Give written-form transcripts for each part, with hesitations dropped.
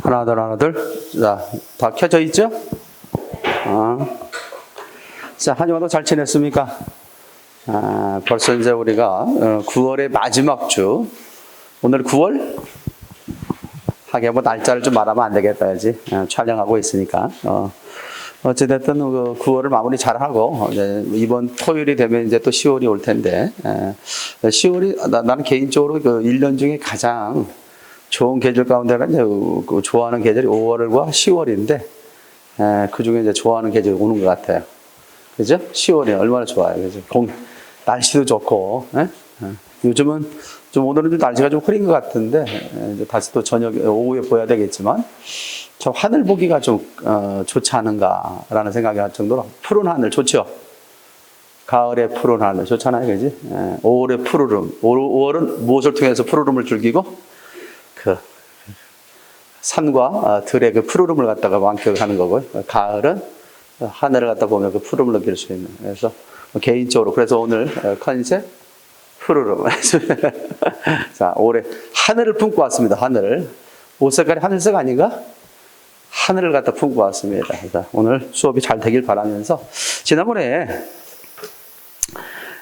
하나 둘. 자, 다 켜져 있죠? 자, 한 주간도 잘 지냈습니까? 벌써 이제 우리가 9월의 마지막 주. 오늘 9월? 하긴 뭐 날짜를 좀 말하면 안 되겠다, 야지. 촬영하고 있으니까. 어찌됐든 9월을 마무리 잘 하고, 이번 토요일이 되면 이제 또 10월이 올 텐데, 10월이, 나는 개인적으로 1년 중에 가장 좋은 계절 가운데가 이제 좋아하는 계절이 5월과 10월인데, 그 중에 이제 좋아하는 계절이 오는 것 같아요. 그죠? 10월이 얼마나 좋아요. 그죠? 날씨도 좋고, 요즘은 좀 오늘은 좀 날씨가 좀 흐린 것 같은데, 이제 다시 또 오후에 보여야 되겠지만, 저 하늘 보기가 좀, 좋지 않은가라는 생각이 할 정도로 푸른 하늘 좋죠? 가을의 푸른 하늘 좋잖아요. 그지? 5월의 푸르름. 5월은 무엇을 통해서 푸르름을 즐기고, 산과 들의 그 푸르름을 갖다가 만끽하는 거고요. 가을은 하늘을 갖다 보면 그 푸르름을 느낄 수 있는. 그래서 개인적으로, 그래서 오늘 컨셉 푸르름. 자, 올해 하늘을 품고 왔습니다. 하늘을. 옷 색깔이 하늘색 아닌가? 하늘을 갖다 품고 왔습니다. 자, 오늘 수업이 잘 되길 바라면서, 지난번에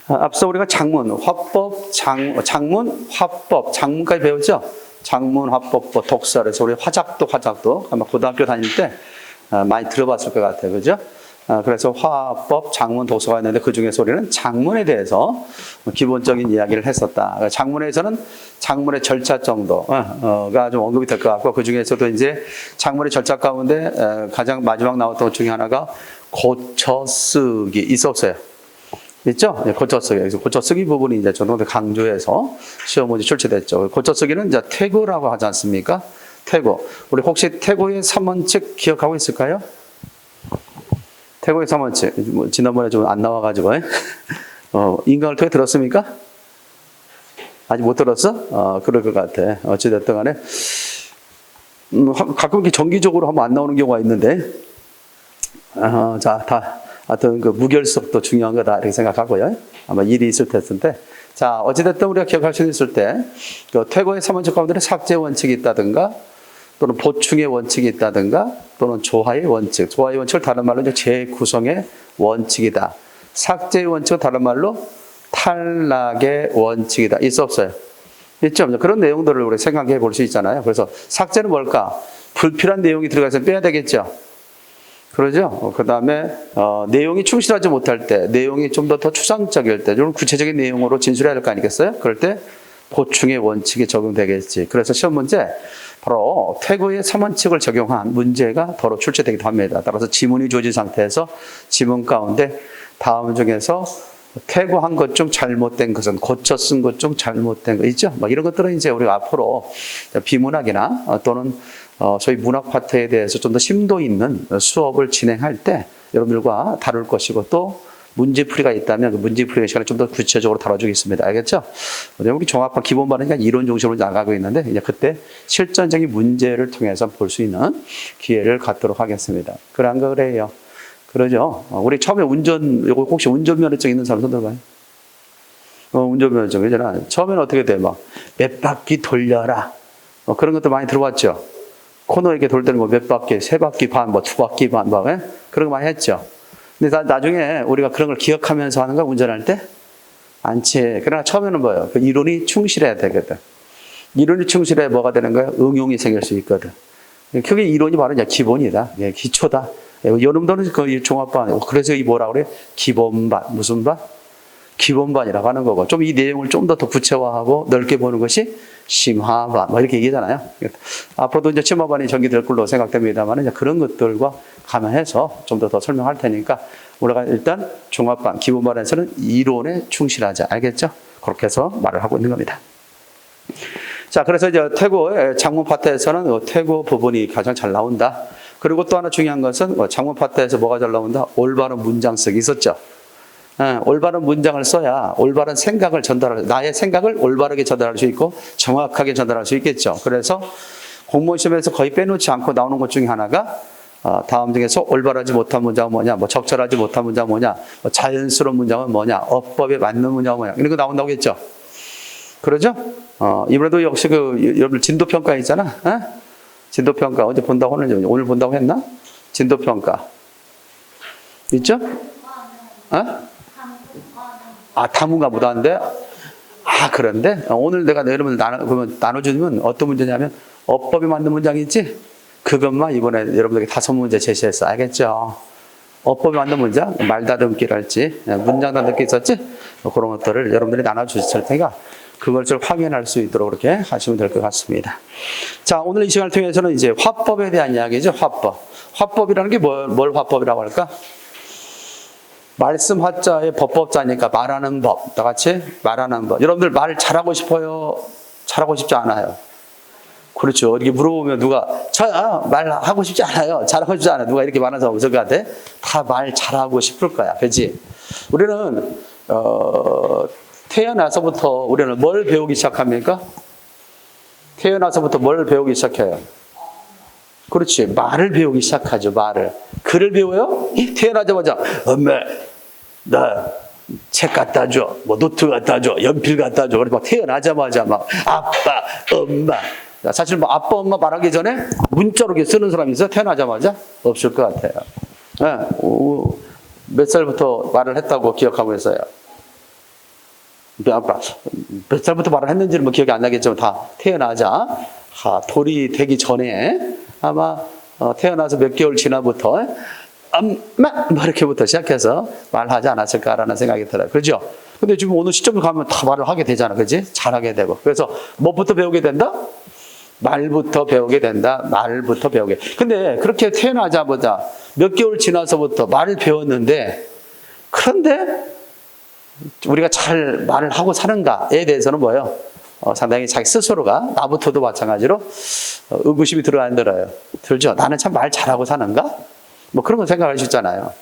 앞서 우리가 장문, 화법, 장문, 화법, 장문까지 배웠죠? 장문, 화법, 독설에서 우리 화작도 아마 고등학교 다닐 때 많이 들어봤을 것 같아요. 그죠? 그래서 화법, 장문, 독서가 있는데 그 중에서 우리는 장문에 대해서 기본적인 이야기를 했었다. 장문에서는 장문의 절차 정도가 좀 언급이 될 것 같고, 그 중에서도 이제 장문의 절차 가운데 가장 마지막 나왔던 것 중에 하나가 고쳐쓰기 있었어요. 있죠? 고쳐쓰기. 그래서 고쳐쓰기 부분이 이제 좀 더 강조해서 시험 문제 출제됐죠. 고쳐쓰기는 이제 태고라고 하지 않습니까? 태고. 우리 혹시 태고의 3원칙 기억하고 있을까요? 태고의 3원칙. 지난번에 좀 안 나와가지고, 인강을 통해 들었습니까? 아직 못 들었어? 그럴 것 같아. 어찌됐든 간에. 가끔 이렇게 정기적으로 하면 안 나오는 경우가 있는데, 하여튼 그 무결석도 중요한 거다 이렇게 생각하고요. 아마 일이 있을 텐데. 자, 어찌됐든 우리가 기억할 수 있을 때, 그 퇴고의 3원칙 가운데 삭제 원칙이 있다든가, 또는 보충의 원칙이 있다든가, 또는 조화의 원칙. 조화의 원칙을 다른 말로 이제 재구성의 원칙이다. 삭제의 원칙은 다른 말로 탈락의 원칙이다. 있어 없어요? 있죠? 그런 내용들을 우리 생각해 볼 수 있잖아요. 그래서 삭제는 뭘까? 불필요한 내용이 들어가서 빼야 되겠죠? 그러죠? 그 다음에, 내용이 충실하지 못할 때, 내용이 좀 더 추상적일 때, 좀 구체적인 내용으로 진술해야 될 거 아니겠어요? 그럴 때 보충의 원칙이 적용되겠지. 그래서 시험 문제, 바로 퇴고의 3원칙을 적용한 문제가 바로 출제되기도 합니다. 따라서 지문이 주어진 상태에서 지문 가운데 다음 중에서 퇴고한 것 중 잘못된 것은 고쳐 쓴 것 중 잘못된 거 있죠? 뭐 이런 것들은 이제 우리가 앞으로 비문학이나 또는 소위 문학 파트에 대해서 좀 더 심도 있는 수업을 진행할 때 여러분들과 다룰 것이고, 또 문제풀이가 있다면 그 문제풀이 시간을 좀 더 구체적으로 다뤄주겠습니다. 알겠죠? 우리 종합과 기본반은 그냥 이론 중심으로 나가고 있는데, 이제 그때 실전적인 문제를 통해서 볼 수 있는 기회를 갖도록 하겠습니다. 그런 거 그래요. 그러죠? 우리 처음에 혹시 운전면허증 있는 사람 손 들어봐요. 운전면허증이잖아. 처음에는 어떻게 돼? 몇 바퀴 돌려라. 그런 것도 많이 들어봤죠? 코너 이렇게 돌 때는 몇 바퀴, 3바퀴 반, 2바퀴 반, 그런 거 많이 했죠? 근데 나중에 우리가 그런 걸 기억하면서 하는 거 운전할 때? 않지. 그러나 처음에는 뭐예요? 그 이론이 충실해야 되거든. 이론이 충실해야 뭐가 되는 거야? 응용이 생길 수 있거든. 그게 이론이 바로 이제 기본이다. 기초다. 여러분들은 그 종합반, 그래서 이 뭐라 그래? 기본반. 무슨 반? 기본반이라고 하는 거고, 좀 이 내용을 좀 더 구체화하고 넓게 보는 것이 심화반, 이렇게 얘기하잖아요. 앞으로도 이제 심화반이 전개될 걸로 생각됩니다만, 이제 그런 것들과 감안해서 좀 더 설명할 테니까, 우리가 일단 종합반, 기본반에서는 이론에 충실하자. 알겠죠? 그렇게 해서 말을 하고 있는 겁니다. 자, 그래서 이제 퇴고, 장문 파트에서는 퇴고 부분이 가장 잘 나온다. 그리고 또 하나 중요한 것은 장문 파트에서 뭐가 잘 나온다? 올바른 문장 쓰기 있었죠? 올바른 문장을 써야 올바른 생각을 나의 생각을 올바르게 전달할 수 있고 정확하게 전달할 수 있겠죠. 그래서 공무원 시험에서 거의 빼놓지 않고 나오는 것 중에 하나가 다음 중에서 올바르지 못한 문장은 뭐냐, 적절하지 못한 문장은 뭐냐, 자연스러운 문장은 뭐냐, 어법에 맞는 문장은 뭐냐, 이런 거 나온다고 했죠. 그러죠? 이번에도 역시 여러분 진도평가 있잖아. 진도평가 언제 본다고 하는지 오늘 본다고 했나? 진도평가 있죠? 다문과 무다인데 그런데 오늘 내가 여러분 나눠주면 어떤 문제냐면 어법에 맞는 문장이 있지? 그것만 이번에 여러분들에게 5문제 제시했어. 알겠죠? 어법에 맞는 문장, 말다듬기랄지 문장 다듬기 있었지? 그런 것들을 여러분들이 나눠주실 테니까 그걸 좀 확인할 수 있도록 그렇게 하시면 될 것 같습니다. 자, 오늘 이 시간을 통해서는 이제 화법에 대한 이야기죠. 화법이라는 게 뭘 화법이라고 할까? 말씀 화자의 법법자니까 말하는 법. 다 같이 말하는 법. 여러분들 말 잘하고 싶어요? 잘하고 싶지 않아요? 그렇죠. 이렇게 물어보면 누가 저요 말하고 싶지 않아요. 잘하고 싶지 않아요. 누가 이렇게 말하는 사람 없을 것 같아? 다 말 잘하고 싶을 거야. 그렇지? 우리는 태어나서부터 우리는 뭘 배우기 시작합니까? 태어나서부터 뭘 배우기 시작해요? 그렇지. 말을 배우기 시작하죠. 말을. 글을 배워요? 태어나자마자 엄마 나 책 갖다 줘. 뭐 노트 갖다 줘. 연필 갖다 줘. 그래서 막 태어나자마자 막 아빠 엄마. 사실 뭐 아빠 엄마 말하기 전에 문자로 이렇게 쓰는 사람이 있어? 태어나자마자? 없을 것 같아요. 몇 살부터 말을 했다고 기억하고 있어요? 몇 살부터 말을 했는지는 뭐 기억이 안 나겠지만 다 태어나자 돌이 되기 전에 아마 태어나서 몇 개월 지나부터 엄마 뭐 이렇게부터 시작해서 말하지 않았을까라는 생각이 들어요. 그렇죠? 근데 지금 어느 시점에 가면 다 말을 하게 되잖아. 그렇지? 잘하게 되고. 그래서 뭐부터 배우게 된다? 말부터 배우게 된다. 말부터 배우게. 근데 그렇게 태어나자마자 몇 개월 지나서부터 말을 배웠는데 그런데 우리가 잘 말을 하고 사는가에 대해서는 뭐예요? 상당히 자기 스스로가 나부터도 마찬가지로 의구심이 들죠. 나는 참 말 잘하고 사는가? 뭐 그런 거 생각할 수 있잖아요.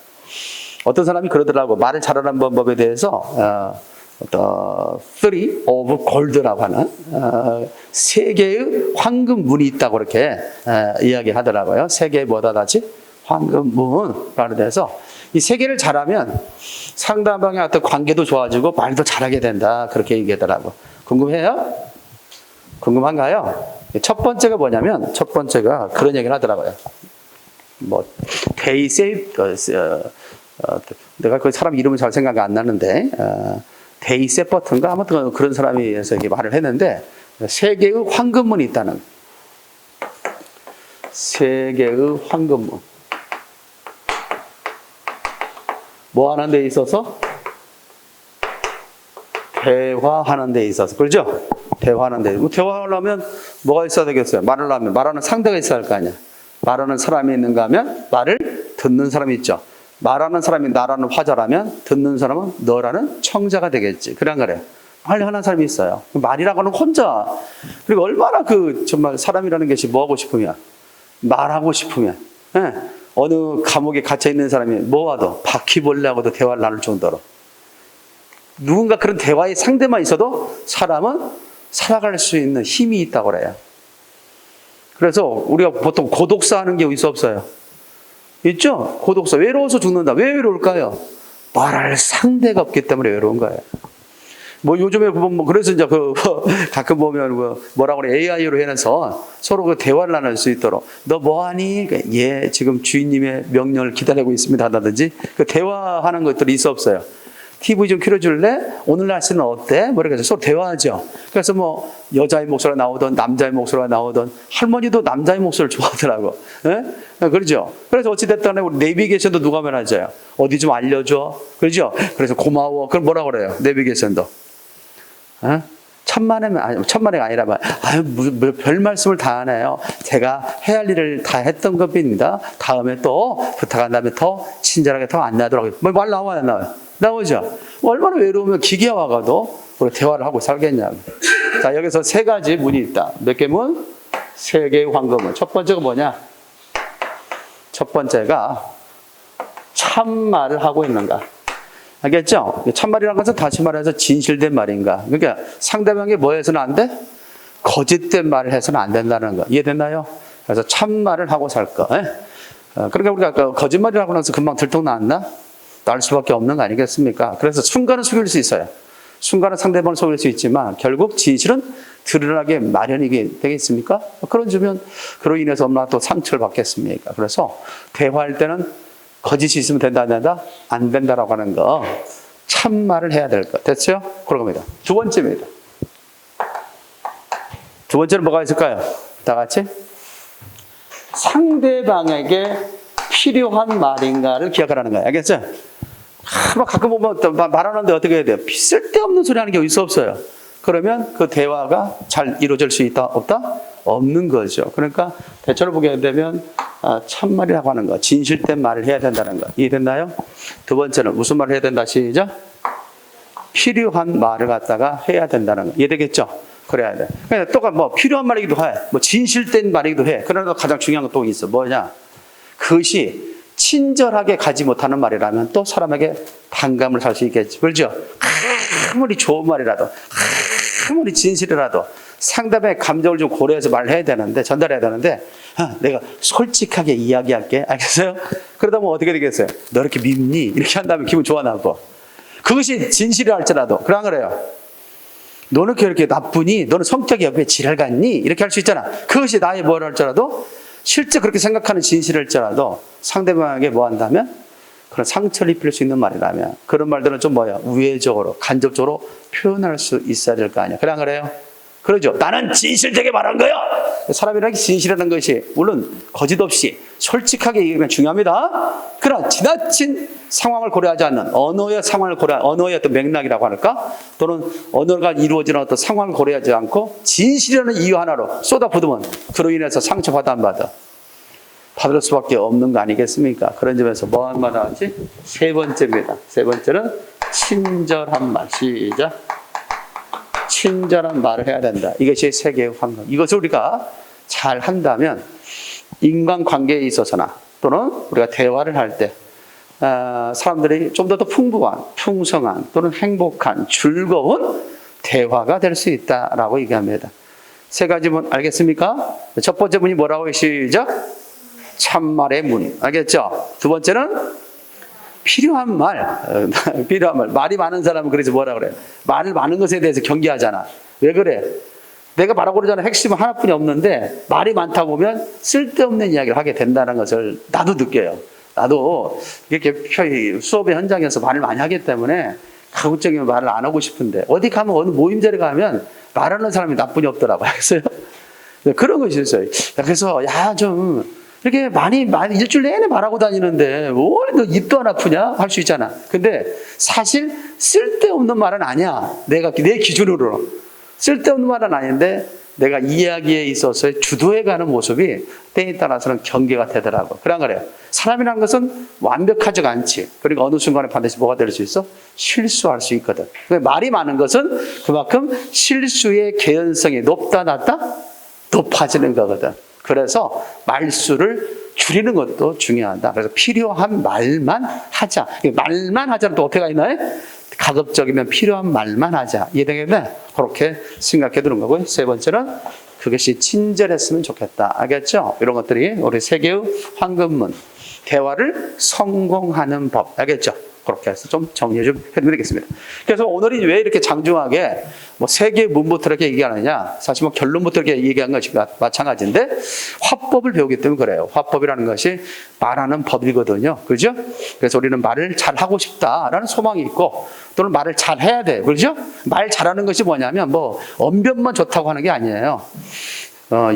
어떤 사람이 그러더라고. 말을 잘하는 방법에 대해서 Three of Gold라고 하는 세 개의 황금문이 있다고 그렇게 이야기하더라고요. 세 개의 뭐다 같이? 황금문라는 데서 이 세 개를 잘하면 상대방의 어떤 관계도 좋아지고 말도 잘하게 된다. 그렇게 얘기하더라고. 궁금해요? 궁금한가요? 첫 번째가 뭐냐면 첫 번째가 그런 얘기를 하더라고요. 뭐 they say 내가 그 사람 이름은 잘 생각이 안 나는데 데이 세퍼트인가 아무튼 그런 사람이 이렇게 말을 했는데 세 개의 황금문이 있다는 세 개의 황금문 뭐 하는 데 있어서? 대화하는 데 있어서 그렇죠? 대화하는 데 대화하려면 뭐가 있어야 되겠어요? 말을 하면 말하는 상대가 있어야 할 거 아니야. 말하는 사람이 있는가 하면 말을 듣는 사람이 있죠. 말하는 사람이 나라는 화자라면 듣는 사람은 너라는 청자가 되겠지. 그래 안 그래? 말하는 사람이 있어요. 말이라고 하는 혼자. 그리고 얼마나 정말 사람이라는 것이 뭐 하고 싶으면 말하고 싶으면 어느 감옥에 갇혀 있는 사람이 뭐와도 바퀴벌레하고도 대화를 나눌 정도로 누군가 그런 대화의 상대만 있어도 사람은 살아갈 수 있는 힘이 있다고 그래요. 그래서 우리가 보통 고독사 하는 게 있어 없어요? 있죠? 고독사. 외로워서 죽는다. 왜 외로울까요? 말할 상대가 없기 때문에 외로운 거예요. 뭐 요즘에 보면 그래서 이제 가끔 보면 뭐라고 그래 AI로 해서 서로 그 대화를 나눌 수 있도록 너 뭐하니? 예 지금 주인님의 명령을 기다리고 있습니다 한다든지 그 대화하는 것들이 있어 없어요? TV 좀 켜줄래? 오늘 날씨는 어때? 뭐 이렇게 해서 서로 대화하죠. 그래서 뭐 여자의 목소리가 나오든 남자의 목소리가 나오든 할머니도 남자의 목소리를 좋아하더라고. 예? 그러죠. 그래서 어찌됐든 우리 내비게이션도 누가 면하죠? 어디 좀 알려줘. 그러죠. 그래서 고마워. 그럼 뭐라 그래요? 내비게이션도. 천만에가 아니라 별 말씀을 다 하네요. 제가 해야 할 일을 다 했던 겁니다. 다음에 또 부탁한다면 더 친절하게 더 안내하도록. 말 나와요, 안 나와요? 나오죠. 얼마나 외로우면 기계와 와가도 우리 대화를 하고 살겠냐고. 자, 여기서 세 가지 문이 있다. 몇 개 문? 세 개의 황금문. 첫 번째가 뭐냐? 첫 번째가 참말을 하고 있는가? 알겠죠? 참말이라는 것은 다시 말해서 진실된 말인가? 그러니까 상대방이 뭐 해서는 안 돼? 거짓된 말을 해서는 안 된다는 거. 이해됐나요? 그래서 참말을 하고 살 거. 그러니까 우리가 거짓말이라고 해서 금방 들통났나? 날 수밖에 없는 거 아니겠습니까? 그래서 순간은 속일 수 있어요. 순간은 상대방을 속일 수 있지만 결국 진실은 드러나게 마련이게 되겠습니까? 그로 인해서 얼마나 또 상처를 받겠습니까? 그래서 대화할 때는 거짓이 있으면 된다, 안 된다? 안 된다라고 하는 거, 참말을 해야 될 것. 됐죠? 그런 겁니다. 두 번째입니다. 두 번째는 뭐가 있을까요? 다 같이. 상대방에게 필요한 말인가를 기억하라는 거예요. 알겠죠? 막 가끔 보면 말하는데 어떻게 해야 돼요? 쓸데없는 소리 하는 게 있어 없어요? 그러면 그 대화가 잘 이루어질 수 있다, 없다? 없는 거죠. 그러니까 대처를 보게 되면 참말이라고 하는 거, 진실된 말을 해야 된다는 거. 이해됐나요? 두 번째는 무슨 말을 해야 된다? 시작. 필요한 말을 갖다가 해야 된다는 거. 이해되겠죠? 그래야 돼. 그러니까 또 필요한 말이기도 해. 진실된 말이기도 해. 그러나 가장 중요한 건 또 있어. 뭐냐? 그것이 친절하게 가지 못하는 말이라면 또 사람에게 반감을 살 수 있겠지. 그렇죠? 아무리 좋은 말이라도, 아무리 진실이라도 상대방의 감정을 좀 고려해서 말을 해야 되는데, 전달해야 되는데, 내가 솔직하게 이야기할게. 알겠어요? 그러다 보면 어떻게 되겠어요? 너 이렇게 밉니? 이렇게 한다면 기분 좋아나고. 그것이 진실이라 할지라도, 그러안 그래요? 너는 그렇게 나쁘니? 너는 성격이 왜 지랄 같니? 이렇게 할 수 있잖아. 그것이 나의 뭐라 할지라도, 실제 그렇게 생각하는 진실일지라도 상대방에게 뭐 한다면? 그런 상처를 입힐 수 있는 말이라면 그런 말들은 좀 우회적으로, 간접적으로 표현할 수 있어야 될 거 아니야. 그래 안 그래요? 그러죠. 나는 진실되게 말한 거야. 사람이라는 게 진실이라는 것이 물론 거짓 없이 솔직하게 얘기하면 중요합니다. 그러나 지나친 상황을 고려하지 않는 언어의 상황을 언어의 어떤 맥락이라고 할까? 또는 언어가 이루어지는 어떤 상황을 고려하지 않고 진실이라는 이유 하나로 쏟아부으면 그로 인해서 상처받아 안 받아? 받을 수밖에 없는 거 아니겠습니까? 그런 점에서 뭐 한 말 나왔지? 세 번째입니다. 세 번째는 친절한 말. 시작. 친절한 말을 해야 된다. 이것이 세계의 황금. 이것을 우리가 잘 한다면 인간관계에 있어서나 또는 우리가 대화를 할 때 사람들이 좀 더 풍부한, 풍성한 또는 행복한, 즐거운 대화가 될 수 있다라고 얘기합니다. 세 가지 문 알겠습니까? 첫 번째 문이 뭐라고 해요? 시작. 참말의 문. 알겠죠? 두 번째는 필요한 말. 필요한 말. 말이 많은 사람은 그래서 뭐라 그래요? 말을 많은 것에 대해서 경계하잖아. 왜 그래? 내가 말하고 그러잖아. 핵심은 하나뿐이 없는데 말이 많다 보면 쓸데없는 이야기를 하게 된다는 것을 나도 느껴요. 나도 이렇게 수업의 현장에서 말을 많이 하기 때문에 가급적이면 말을 안 하고 싶은데 어디 가면 어느 모임 자리에 가면 말하는 사람이 나뿐이 없더라고요. 알겠어요? 그런 것이 있어요. 그래서 좀 이렇게 많이 일주일 내내 말하고 다니는데 왜 너 입도 안 아프냐? 할 수 있잖아. 근데 사실 쓸데없는 말은 아니야. 내 기준으로. 쓸데없는 말은 아닌데 내가 이야기에 있어서 주도해가는 모습이 때에 따라서는 경계가 되더라고. 그래요. 사람이라는 것은 완벽하지가 않지. 그러니까 어느 순간에 반드시 뭐가 될 수 있어? 실수할 수 있거든. 말이 많은 것은 그만큼 실수의 개연성이 높다 낮다? 높아지는 거거든. 그래서 말수를 줄이는 것도 중요하다. 그래서 필요한 말만 하자. 말만 하자는 또 어떻게 있나요? 가급적이면 필요한 말만 하자. 이해되겠네? 그렇게 생각해 두는 거고요. 세 번째는 그것이 친절했으면 좋겠다. 알겠죠? 이런 것들이 우리 세계의 황금문. 대화를 성공하는 법. 알겠죠? 그렇게 해서 좀 정리해 좀 해드리겠습니다. 그래서 오늘이 왜 이렇게 장중하게 세 개의 문부터 이렇게 얘기하느냐? 사실 결론부터 이렇게 얘기한 것이 마찬가지인데 화법을 배우기 때문에 그래요. 화법이라는 것이 말하는 법이거든요. 그죠? 그래서 우리는 말을 잘 하고 싶다라는 소망이 있고 또는 말을 잘 해야 돼. 그죠? 말 잘하는 것이 뭐냐면 언변만 좋다고 하는 게 아니에요.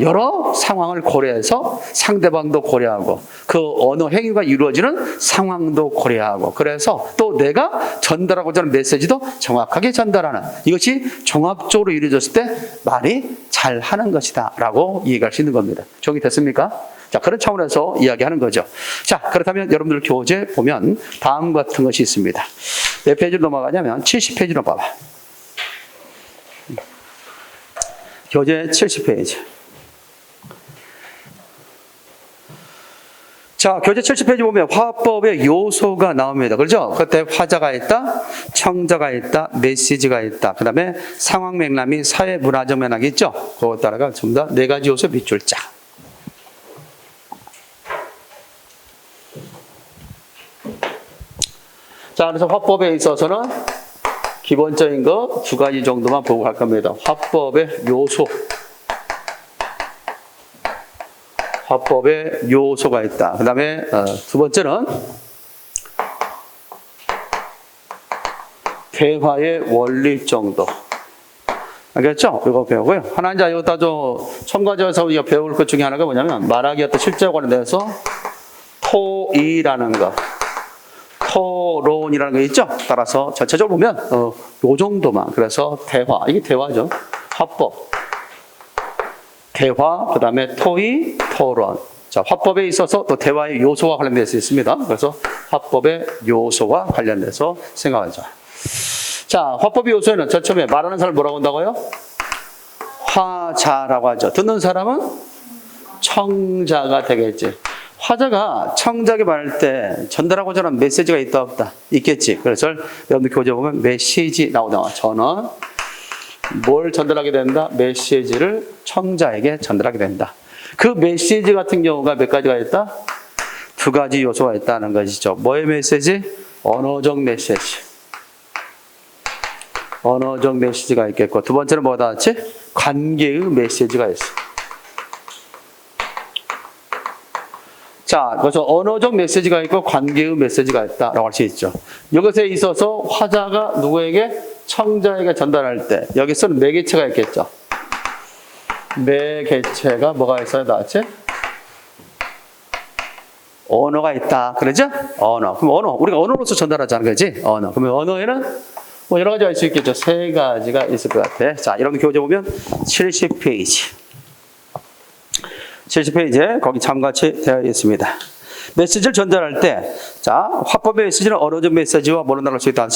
여러 상황을 고려해서 상대방도 고려하고 그 언어 행위가 이루어지는 상황도 고려하고 그래서 또 내가 전달하고자 하는 메시지도 정확하게 전달하는 이것이 종합적으로 이루어졌을 때 말이 잘하는 것이다 라고 이해할 수 있는 겁니다. 정리됐습니까? 자, 그런 차원에서 이야기하는 거죠. 자, 그렇다면 여러분들 교재 보면 다음 같은 것이 있습니다. 몇 페이지로 넘어가냐면 70페이지로 봐봐. 교재 70페이지. 자, 교재 70페이지 보면 화법의 요소가 나옵니다. 그렇죠? 그때 화자가 있다, 청자가 있다, 메시지가 있다. 그 다음에 상황 맥락 및 사회 문화적 맥락이 있죠? 그것 따라가 전부 다 네 가지 요소 밑줄 자. 자, 그래서 화법에 있어서는 기본적인 거 두 가지 정도만 보고 갈 겁니다. 화법의 요소. 화법의 요소가 있다. 그 다음에 두 번째는 대화의 원리 정도. 알겠죠? 이거 배우고요. 하나 이제 이거 좀 첨가져서 우리가 배울 것 중에 하나가 뭐냐면 말하기 어떤 실제 관련돼서 토의라는 거, 토론이라는 거 있죠? 따라서 전체적으로 보면 요 정도만. 그래서 대화, 이게 대화죠. 화법, 대화, 그 다음에 토의, 토론. 자, 화법에 있어서 또 대화의 요소와 관련돼서 있습니다. 그래서 화법의 요소와 관련돼서 생각하죠. 자, 화법의 요소에는 저 처음에 말하는 사람을 뭐라고 한다고요? 화자라고 하죠. 듣는 사람은 청자가 되겠지. 화자가 청자에게 말할 때 전달하고자 하는 메시지가 있다 없다? 있겠지. 그래서 여러분들 교재 보면 메시지 나오다가 저는 뭘 전달하게 된다? 메시지를 청자에게 전달하게 된다. 그 메시지 같은 경우가 몇 가지가 있다? 두 가지 요소가 있다는 것이죠. 뭐의 메시지? 언어적 메시지. 언어적 메시지가 있겠고, 두 번째는 뭐가 나왔지? 관계의 메시지가 있어. 자, 그래서 언어적 메시지가 있고 관계의 메시지가 있다라고 할 수 있죠. 이것에 있어서 화자가 누구에게? 청자에게 전달할 때 여기서는 매개체가 있겠죠. 매개체가 뭐가 있어야 나왔지? 언어가 있다. 그러죠? 언어. 그럼 언어. 우리가 언어로서 전달하자는 거지. 언어. 그러면 언어에는 뭐 여러 가지 할 수 있겠죠. 세 가지가 있을 것 같아. 자, 이런 교재 보면 70페이지. 70페이지에 거기 참같이 되어 있습니다. 메시지를 전달할 때, 자, 화법의 메시지는 언어적 메시지와 뭐로 나눌 수 있다?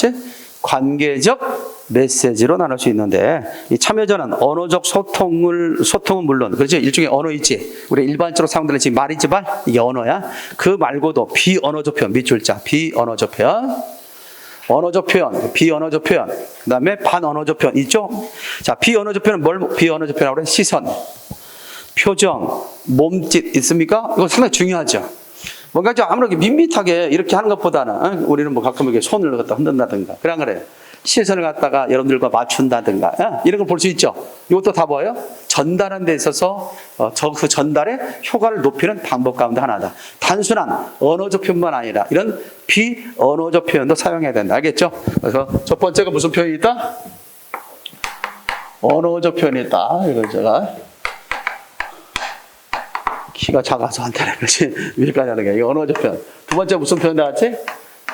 관계적 메시지로 나눌 수 있는데, 이 참여자는 언어적 소통은 물론, 그렇죠? 일종의 언어 있지. 우리 일반적으로 사용되는 지금 말 있지, 말? 이게 언어야. 그 말고도 비언어적 표현, 밑줄 자, 비언어적 표현. 언어적 표현, 비언어적 표현, 그 다음에 반언어적 표현 있죠? 자, 비언어적 표현은 뭘 비언어적 표현이라고 그래? 시선, 표정, 몸짓 있습니까? 이거 상당히 중요하죠. 뭔가 좀 아무렇게 밋밋하게 이렇게 하는 것보다는 우리는 뭐 가끔 이렇게 손을 갖다 흔든다든가 그래. 시선을 갖다가 여러분들과 맞춘다든가 이런 걸 볼 수 있죠. 이것도 다 뭐예요? 전달하는 데 있어서 그 전달의 효과를 높이는 방법 가운데 하나다. 단순한 언어적 표현만 아니라 이런 비언어적 표현도 사용해야 된다. 알겠죠? 그래서 첫 번째가 무슨 표현이 있다? 언어적 표현이 있다. 이거 제가 키가 작아서 안 되는 거지. 위까지 하는 게 이거 언어적 표현. 두 번째 무슨 표현 나왔지?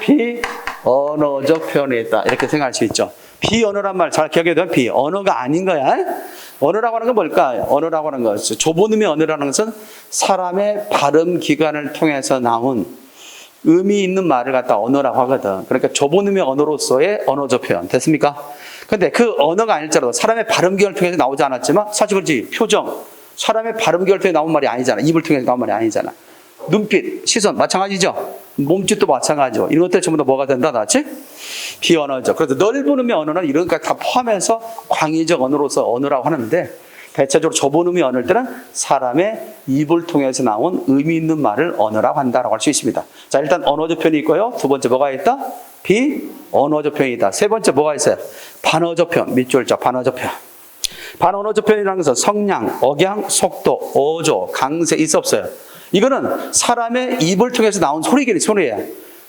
비언어적 표현이 있다. 이렇게 생각할 수 있죠. 비언어란 말 잘 기억해야 돼요. 비언어가 아닌 거야. 언어라고 하는 건 뭘까? 언어라고 하는 것은 조본음의 언어라는 것은 사람의 발음 기관을 통해서 나온 의미 있는 말을 갖다 언어라고 하거든. 그러니까 조본음의 언어로서의 언어적 표현. 됐습니까? 근데 그 언어가 아닐지라도 사람의 발음 기관을 통해서 나오지 않았지만 사실 그렇지. 표정. 사람의 발음 기관을 통해서 나온 말이 아니잖아. 입을 통해서 나온 말이 아니잖아. 눈빛, 시선 마찬가지죠. 몸짓도 마찬가지죠. 이런 것들 전부 다 뭐가 된다 나지? 비언어죠. 그래서 넓은 의미의 언어는 이런 것 다 포함해서 광의적 언어로서 언어라고 하는데 대체적으로 좁은 의미의 언어일 때는 사람의 입을 통해서 나온 의미 있는 말을 언어라고 한다라고 할 수 있습니다. 자, 일단 언어적 표현이 있고요. 두 번째 뭐가 있다? 비언어적 표현이 있다. 세 번째 뭐가 있어요? 반어적 표현. 밑줄자 반어적 표현. 반언어적 표현이라는 것은 성량, 억양, 속도, 어조, 강세 있어 없어요. 이거는 사람의 입을 통해서 나온 소리예요.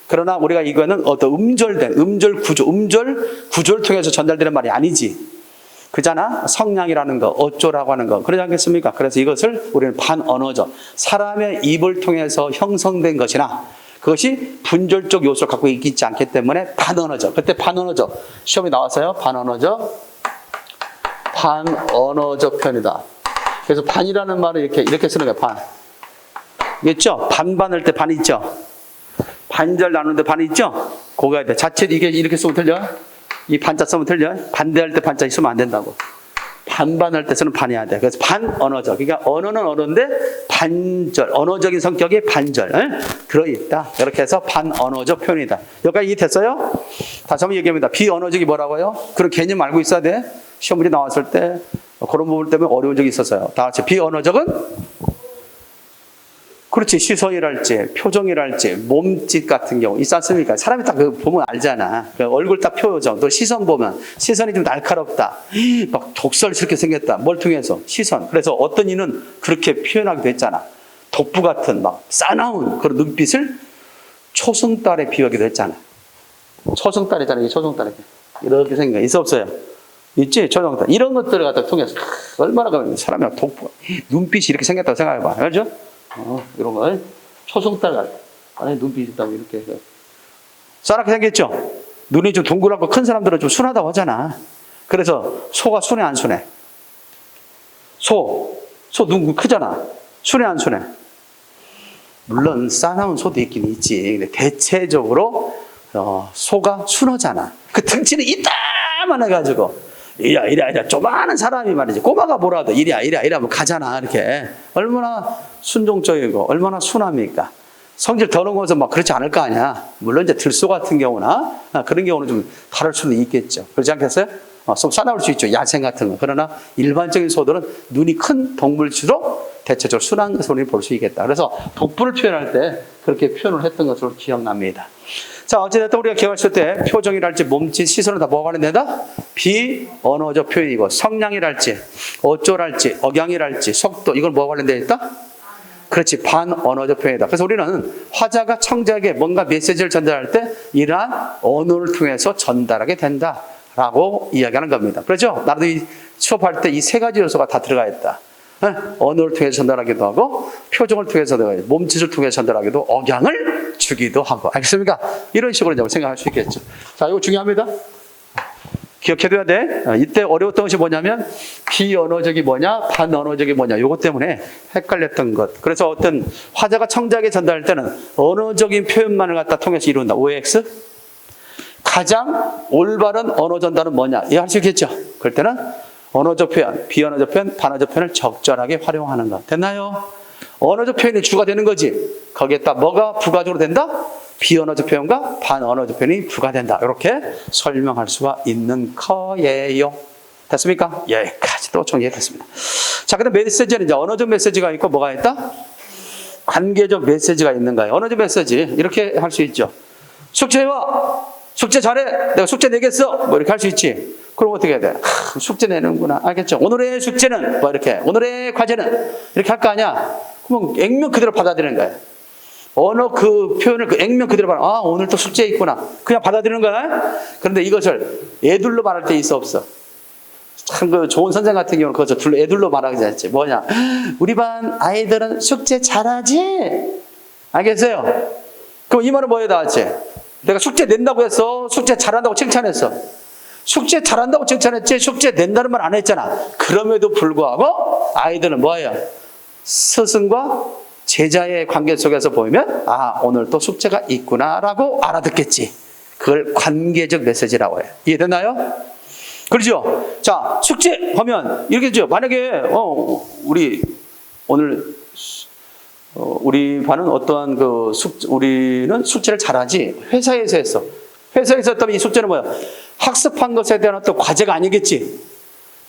그러나 우리가 이거는 어떤 음절 구조를 통해서 전달되는 말이 아니지. 그잖아. 성량이라는 거, 어조라고 하는 거. 그러지 않겠습니까? 그래서 이것을 우리는 반언어적, 사람의 입을 통해서 형성된 것이나 그것이 분절적 요소를 갖고 있지 않기 때문에 반언어적. 그때 반언어적 시험에 나왔어요. 반언어적 표현이다. 그래서 반이라는 말을 이렇게 쓰는 거예요. 반. 있죠? 반반할 때 반 있죠? 반절 나누는데 반 있죠? 그거 해야 돼. 자체 이게 이렇게 쓰면 틀려? 이 반자 쓰면 틀려? 반대할 때 반자 쓰면 안 된다고. 반반할 때 쓰는 반이어야 돼. 그래서 반언어적. 그러니까 언어는 언어인데 반절, 언어적인 성격이 반절 들어있다. 이렇게 해서 반언어적 표현이다. 여기까지 이해됐어요? 다시 한번 얘기합니다. 비언어적이 뭐라고요? 그런 개념 알고 있어야 돼. 시험 문제 나왔을 때 그런 부분 때문에 어려운 적이 있었어요. 다 같이 비언어적은 그렇지. 시선이랄지, 표정이랄지, 몸짓 같은 경우 있지 않습니까? 사람이 딱 그 보면 알잖아. 그 얼굴 딱 표정, 또 시선 보면 시선이 좀 날카롭다. 막 독설스럽게 생겼다. 뭘 통해서? 시선. 그래서 어떤 이는 그렇게 표현하기도 했잖아. 독부 같은 막 싸나운 그런 눈빛을 초승달에 비유하기도 했잖아. 초승달이잖아. 이게 초승달에. 이렇게 생겨. 있어 없어요? 있지? 초승달. 이런 것들을 갖다 통해서 얼마나 사람이 독부, 눈빛이 이렇게 생겼다고 생각해봐. 알죠? 이런 거 초승달 같아. 안에 눈빛이 있다고 이렇게 해서 싸납게 생겼죠. 눈이 좀 동그랗고 큰 사람들은 좀 순하다고 하잖아. 그래서 소가 순해 안 순해? 소 눈 크잖아. 순해 안 순해? 물론 싸나운 소도 있긴 있지. 근데 대체적으로 소가 순하잖아. 그 등치는 이따만 해가지고 이랴 조그마한 사람이 말이지. 꼬마가 뭐라도 이랴 하면 가잖아. 이렇게 얼마나 순종적이고 얼마나 순합니까? 성질 더러운 것은 막 그렇지 않을 거 아니야. 물론 이제 들소 같은 경우나 그런 경우는 좀 다를 수는 있겠죠. 그렇지 않겠어요? 좀 싸나울 수 있죠. 야생 같은 거. 그러나 일반적인 소들은 눈이 큰 동물일수록 대체적으로 순한 것으로 볼 수 있겠다. 그래서 독부를 표현할 때 그렇게 표현을 했던 것으로 기억납니다. 자, 어찌됐든 우리가 기억했을 때 표정이랄지 몸짓, 시선은 다 뭐가 관련된다? 비언어적 표현이고 성량이랄지 어조랄지 억양이랄지 속도 이건 뭐가 관련되어 있다? 그렇지, 반언어적 표현이다. 그래서 우리는 화자가 청자에게 뭔가 메시지를 전달할 때 이러한 언어를 통해서 전달하게 된다라고 이야기하는 겁니다. 그렇죠? 나도 이 수업할 때 이 세 가지 요소가 다 들어가 있다. 언어를 통해서 전달하기도 하고 표정을 통해서 전달하기도 하고 몸짓을 통해서 전달하기도 하고 억양을 주기도 하고. 알겠습니까? 이런 식으로 이제 생각할 수 있겠죠. 자, 이거 중요합니다. 기억해둬야 돼. 이때 어려웠던 것이 뭐냐면 비언어적이 뭐냐 반언어적이 뭐냐 이것 때문에 헷갈렸던 것. 그래서 어떤 화자가 청자에게 전달할 때는 언어적인 표현만을 갖다 통해서 이룬다. OX 가장 올바른 언어 전달은 뭐냐 이해할 수 있겠죠. 그럴 때는 언어적 표현, 비언어적 표현, 반어적 표현을 적절하게 활용하는 것. 됐나요? 언어적 표현이 주가 되는 거지. 거기에다 뭐가 부가적으로 된다? 비언어적 표현과 반언어적 표현이 부과된다. 이렇게 설명할 수가 있는 거예요. 됐습니까? 여기까지 또 정리됐습니다. 자, 그다음 메시지는 이제 언어적 메시지가 있고 뭐가 있다? 관계적 메시지가 있는 거예요. 언어적 메시지 이렇게 할 수 있죠. 숙제해와. 숙제 잘해. 내가 숙제 내겠어. 뭐 이렇게 할 수 있지. 그럼 어떻게 해야 돼? 숙제 내는구나. 알겠죠? 오늘의 숙제는 뭐 이렇게. 오늘의 과제는 이렇게 할 거 아니야. 그럼 액면 그대로 받아들이는 거예요. 언어 그 표현을 그 액면 그대로 말하. 아, 오늘 또 숙제 있구나. 그냥 받아들이는 거야. 그런데 이것을 애들로 말할 때 있어 없어? 참 그 좋은 선생 같은 경우는 그것을 애들로 말하지 않지. 뭐냐? 우리 반 아이들은 숙제 잘하지? 알겠어요? 그럼 이 말은 뭐에 나왔지? 내가 숙제 낸다고 했어. 숙제 잘한다고 칭찬했어. 숙제 잘한다고 칭찬했지. 숙제 낸다는 말 안 했잖아. 그럼에도 불구하고 아이들은 뭐예요? 스승과 제자의 관계 속에서 보이면 아, 오늘 또 숙제가 있구나라고 알아듣겠지. 그걸 관계적 메시지라고 해요. 이해됐나요? 그렇죠? 자, 숙제 하면 이렇게 되죠. 만약에 우리 오늘 우리 반은 어떠한 그 우리는 숙제를 잘하지. 회사에서 했어. 회사에서 했다면 이 숙제는 뭐야? 학습한 것에 대한 어떤 과제가 아니겠지.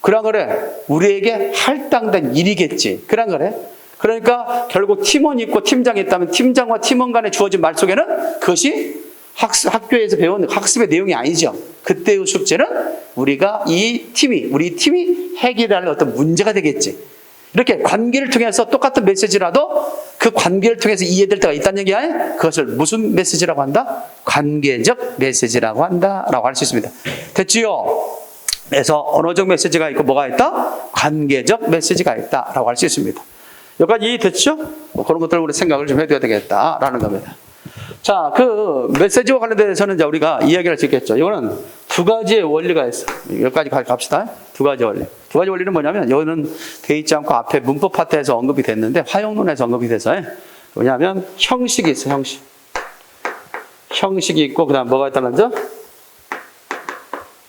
그런 거래. 우리에게 할당된 일이겠지. 그런 거래. 그러니까 결국 팀원이 있고 팀장이 있다면 팀장과 팀원 간에 주어진 말 속에는 그것이 학교에서 배운 학습의 내용이 아니죠. 그때의 숙제는 우리가 우리 팀이 해결할 어떤 문제가 되겠지. 이렇게 관계를 통해서 똑같은 메시지라도 그 관계를 통해서 이해될 때가 있다는 얘기야. 그것을 무슨 메시지라고 한다? 관계적 메시지라고 한다라고 할 수 있습니다. 됐지요? 그래서 언어적 메시지가 있고 뭐가 있다? 관계적 메시지가 있다라고 할 수 있습니다. 여기까지 이해됐죠? 그런 것들을 우리 생각을 좀 해둬야 되겠다라는 겁니다. 자, 그 메시지와 관련돼서는 이제 우리가 이야기를 할 수 있겠죠. 이거는 두 가지의 원리가 있어. 여기까지 갑시다. 두 가지 원리. 두 가지 원리는 뭐냐면 여기는 돼 있지 않고 앞에 문법 파트에서 언급이 됐는데 화용론에서 언급이 돼서 뭐냐면 형식이 있어. 형식이 있고 그다음 뭐가 있다는 거죠?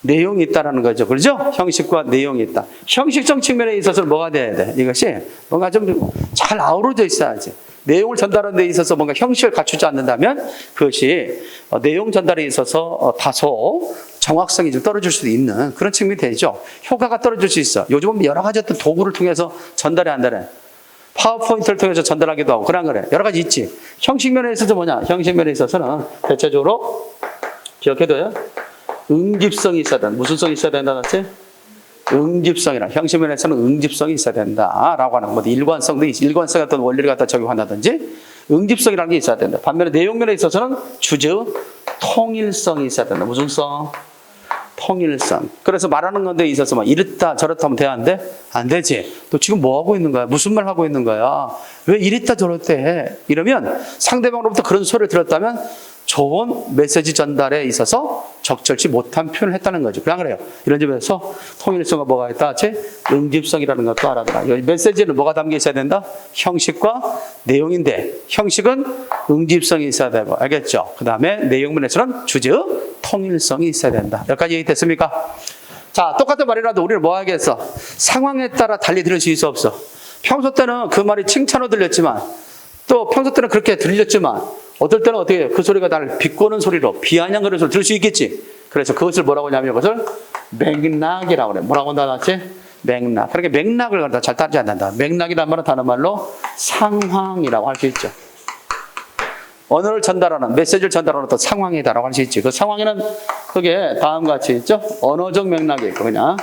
내용이 있다라는 거죠. 그렇죠? 형식과 내용이 있다. 형식적 측면에 있어서 뭐가 돼야 돼? 이것이 뭔가 좀 잘 아우러져 있어야지. 내용을 전달하는 데 있어서 뭔가 형식을 갖추지 않는다면 그것이 내용 전달에 있어서 다소 정확성이 좀 떨어질 수도 있는 그런 측면이 되죠. 효과가 떨어질 수 있어. 요즘은 여러 가지 어떤 도구를 통해서 전달이 한다네. 파워포인트를 통해서 전달하기도 하고 그런 거래. 여러 가지 있지. 형식면에 있어서 뭐냐? 형식면에 있어서는 대체적으로 기억해둬요. 응집성이 있어야 된다. 무슨 성이 있어야 된다 했지? 응집성이라. 형식면에서는 응집성이 있어야 된다라고 하는 뭐 일관성도 있지. 일관성의 어떤 원리를 갖다 적용한다든지 응집성이라는 게 있어야 된다. 반면에 내용면에 있어서는 주저 통일성이 있어야 된다. 무슨 성? 통일성. 그래서 말하는 건데 있어서 막 이렇다 저렇다 하면 되는데 안 되지. 너 지금 뭐 하고 있는 거야? 무슨 말 하고 있는 거야? 왜 이랬다 저랬다 해? 이러면 상대방으로부터 그런 소리를 들었다면 좋은 메시지 전달에 있어서 적절치 못한 표현을 했다는 거죠. 그냥 그래요. 이런 점에서 통일성과 뭐가 있다? 응집성이라는 것도 알아둬라. 메시지는 뭐가 담겨 있어야 된다? 형식과 내용인데 형식은 응집성이 있어야 되고 알겠죠? 그 다음에 내용면에서는 주저 통일성이 있어야 된다. 여기까지 이해됐습니까? 자, 똑같은 말이라도 우리는 뭐 하겠어? 상황에 따라 달리 들을 수 있어 없어? 평소 때는 그 말이 칭찬으로 들렸지만 또 평소 때는 그렇게 들렸지만 어떨 때는 어떻게 해요? 그 소리가 나를 비꼬는 소리로 비아냥거리는 소리를 들을 수 있겠지. 그래서 그것을 뭐라고 하냐면 이것을 맥락이라고 그래. 뭐라고 나왔지? 맥락. 그렇게 맥락을 갖다 잘 따르지 않는다. 맥락이란 말은 다른 말로 상황이라고 할 수 있죠. 언어를 전달하는, 메시지를 전달하는 어떤 상황이다라고 할 수 있지. 그 상황에는 그게 다음과 같이 있죠. 언어적 맥락이 있고 그냥